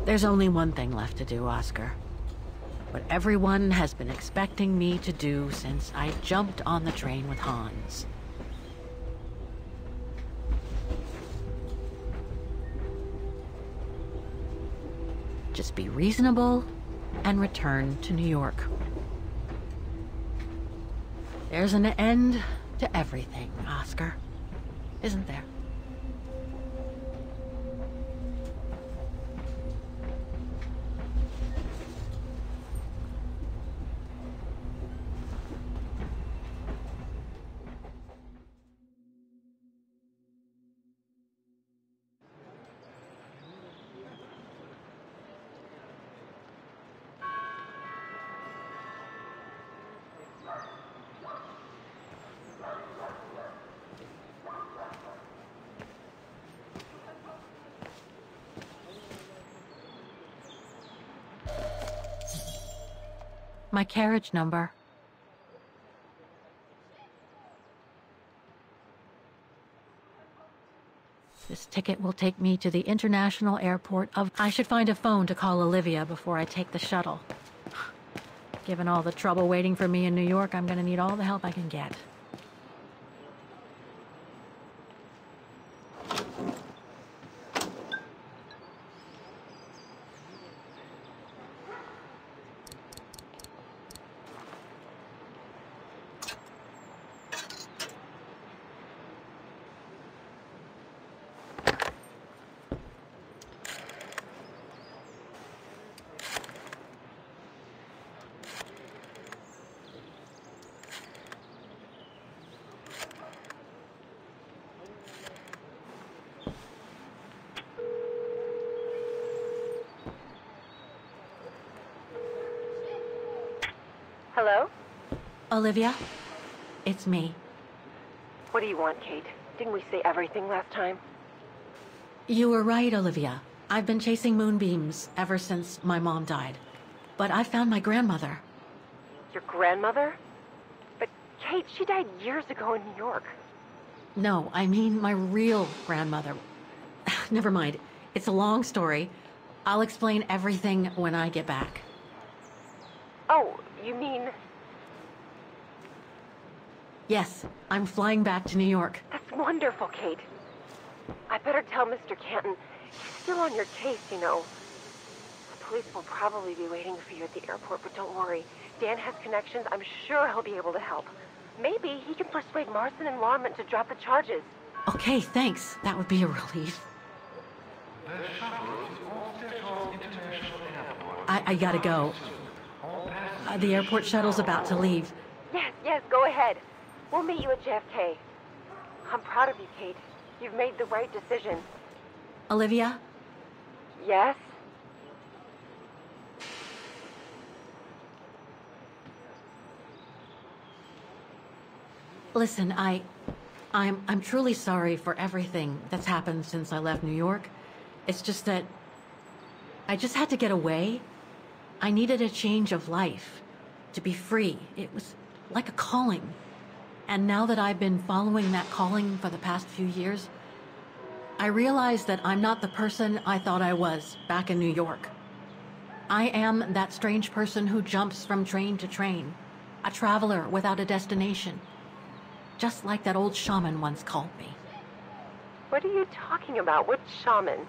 There's only one thing left to do, Oscar. What everyone has been expecting me to do since I jumped on the train with Hans. Just be reasonable and return to New York. There's an end to everything, Oscar. Isn't there? My carriage number. This ticket will take me to the international airport of... I should find a phone to call Olivia before I take the shuttle. Given all the trouble waiting for me in New York, I'm gonna need all the help I can get. Hello? Olivia, it's me. What do you want, Kate? Didn't we say everything last time? You were right, Olivia. I've been chasing moonbeams ever since my mom died. But I found my grandmother. Your grandmother? But, Kate, she died years ago in New York. No, I mean my real grandmother. Never mind. It's a long story. I'll explain everything when I get back. Oh, you mean... Yes, I'm flying back to New York. That's wonderful, Kate. I better tell Mr. Canton. He's still on your case, you know. The police will probably be waiting for you at the airport, but don't worry. Dan has connections. I'm sure he'll be able to help. Maybe he can persuade Marston and Lorman to drop the charges. Okay, thanks. That would be a relief. I gotta go. The airport shuttle's about to leave. Yes, go ahead. We'll meet you at JFK. I'm proud of you, Kate. You've made the right decision. Olivia, Yes? Listen, I'm truly sorry for everything that's happened since I left New York. It's just that I just had to get away. I needed a change of life, to be free. It was like a calling. And now that I've been following that calling for the past few years, I realize that I'm not the person I thought I was back in New York. I am that strange person who jumps from train to train, a traveler without a destination, just like that old shaman once called me. What are you talking about? What shaman?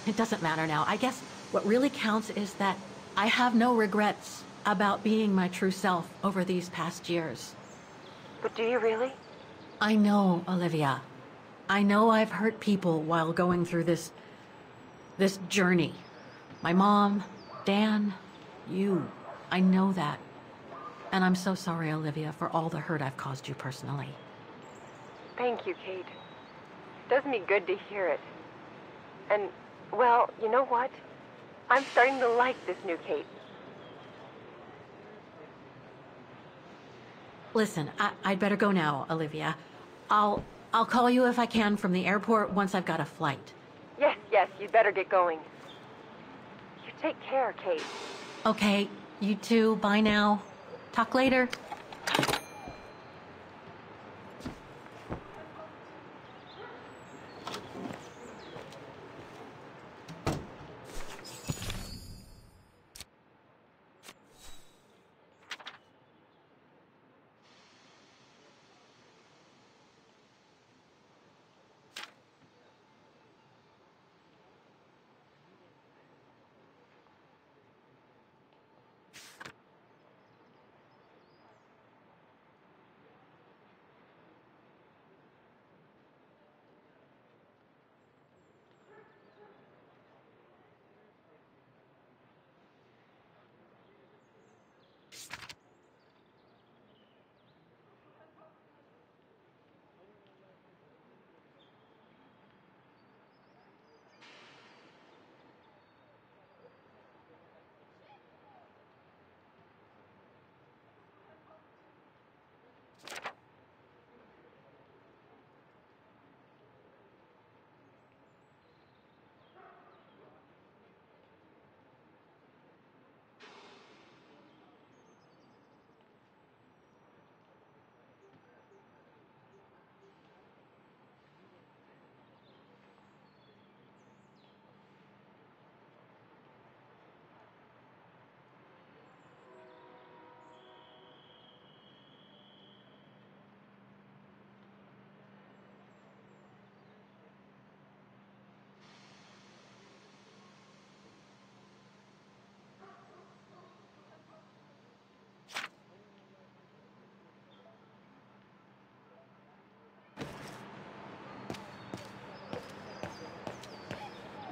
It doesn't matter now. I guess what really counts is that I have no regrets about being my true self over these past years. But do you really? I know, Olivia. I know I've hurt people while going through this journey. My mom, Dan, you. I know that. And I'm so sorry, Olivia, for all the hurt I've caused you personally. Thank you, Kate. It does me good to hear it. And, well, you know what? I'm starting to like this new Kate. Listen, I'd better go now, Olivia. I'll call you if I can from the airport once I've got a flight. Yes, you'd better get going. You take care, Kate. Okay, you too. Bye now. Talk later.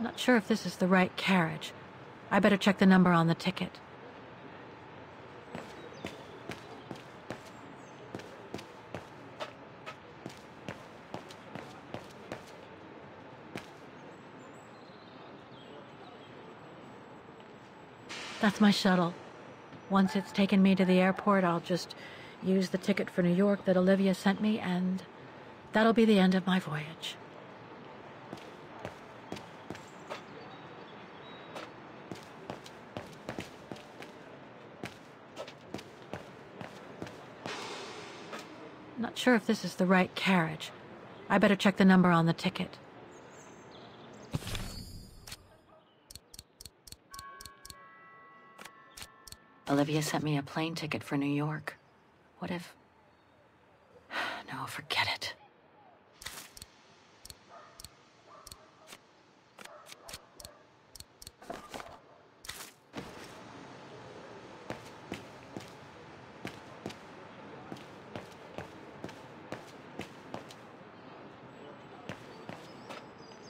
Not sure if this is the right carriage. I better check the number on the ticket. That's my shuttle. Once it's taken me to the airport, I'll just use the ticket for New York that Olivia sent me, and that'll be the end of my voyage. Not sure if this is the right carriage. I better check the number on the ticket. Olivia sent me a plane ticket for New York. What if... No, forget it.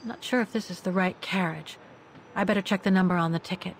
Not sure if this is the right carriage. I better check the number on the ticket.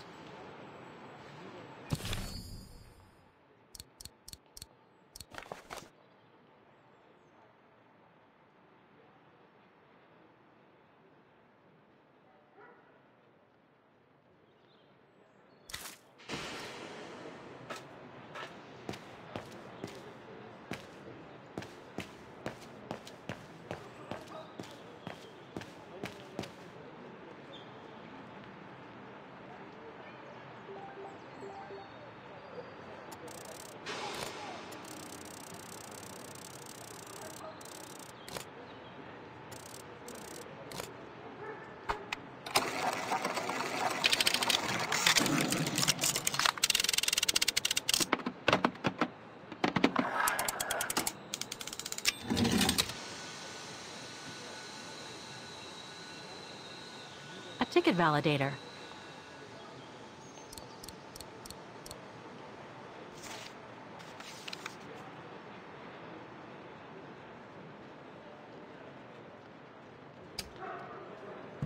ticket validator.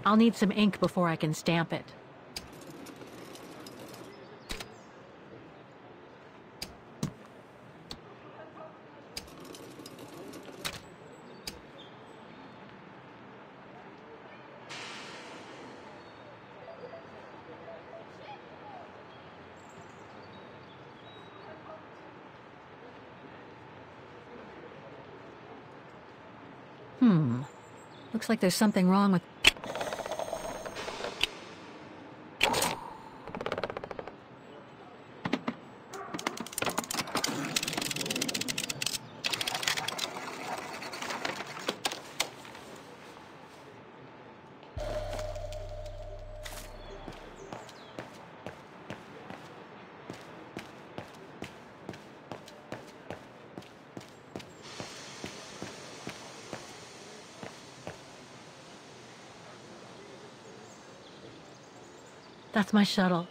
I'll need some ink before I can stamp it. Looks like there's something wrong with... That's my shuttle.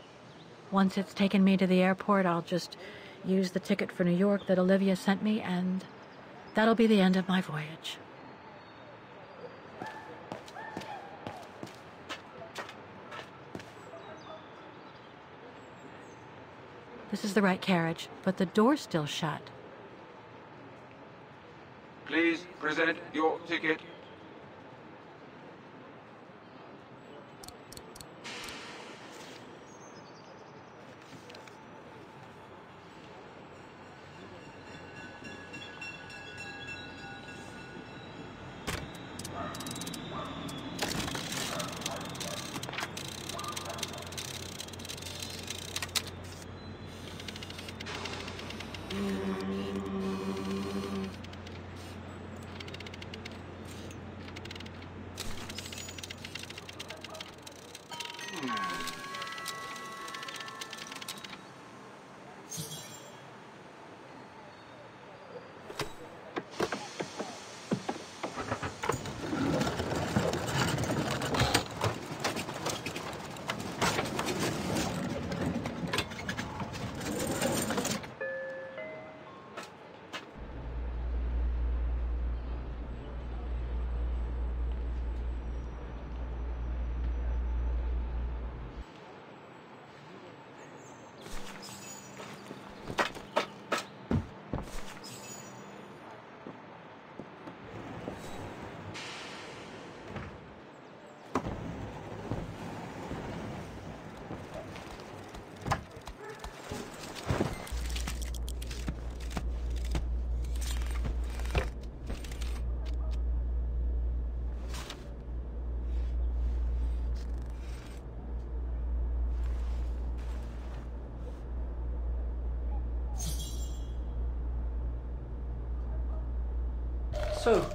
Once it's taken me to the airport, I'll just use the ticket for New York that Olivia sent me, and that'll be the end of my voyage. This is the right carriage, but the door's still shut. Please present your ticket. So,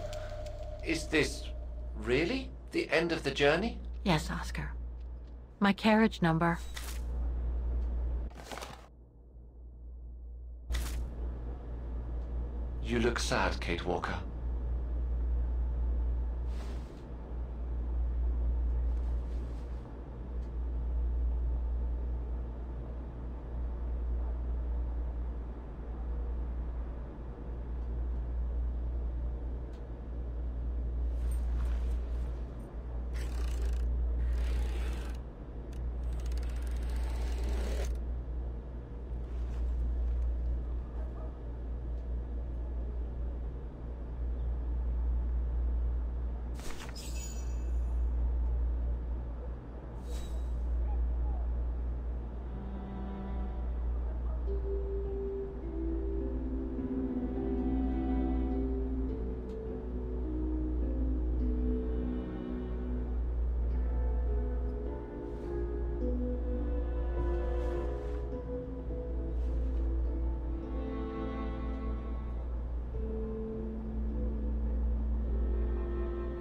is this really the end of the journey? Yes, Oscar. My carriage number. You look sad, Kate Walker.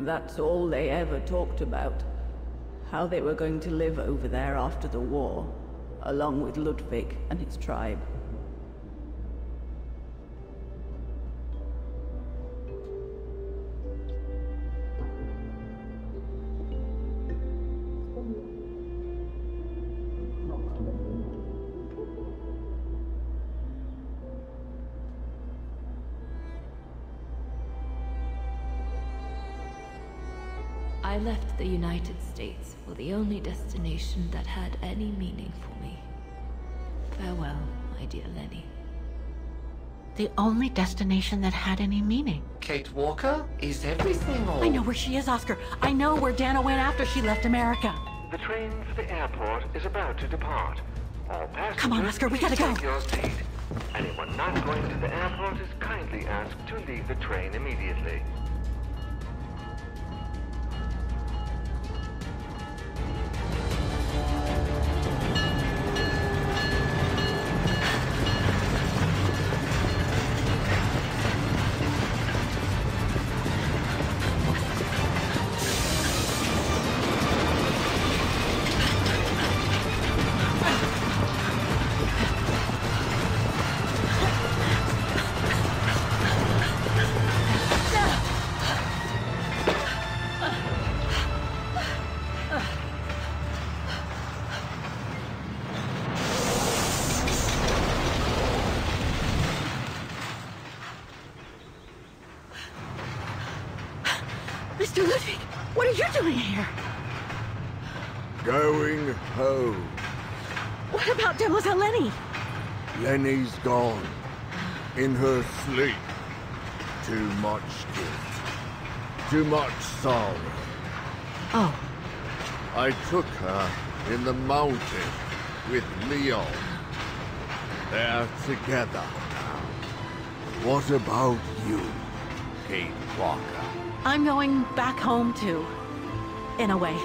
That's all they ever talked about. How they were going to live over there after the war, along with Ludwig and his tribe. I left the United States for the only destination that had any meaning for me. Farewell, my dear Lenny. The only destination that had any meaning. Kate Walker? Is everything all... I know where she is, Oscar. I know where Dana went after she left America. The train for the airport is about to depart. All passengers, Come on, Oscar, we gotta go. take your seat. Anyone not going to the airport is kindly asked to leave the train immediately. Mr. Ludwig, what are you doing here? Going home. What about Demoiselle Lenny? Lenny's gone. In her sleep. Too much guilt. Too much sorrow. Oh. I took her in the mountain with Leon. They're together now. What about you, Kate Walker? I'm going back home too. In a way.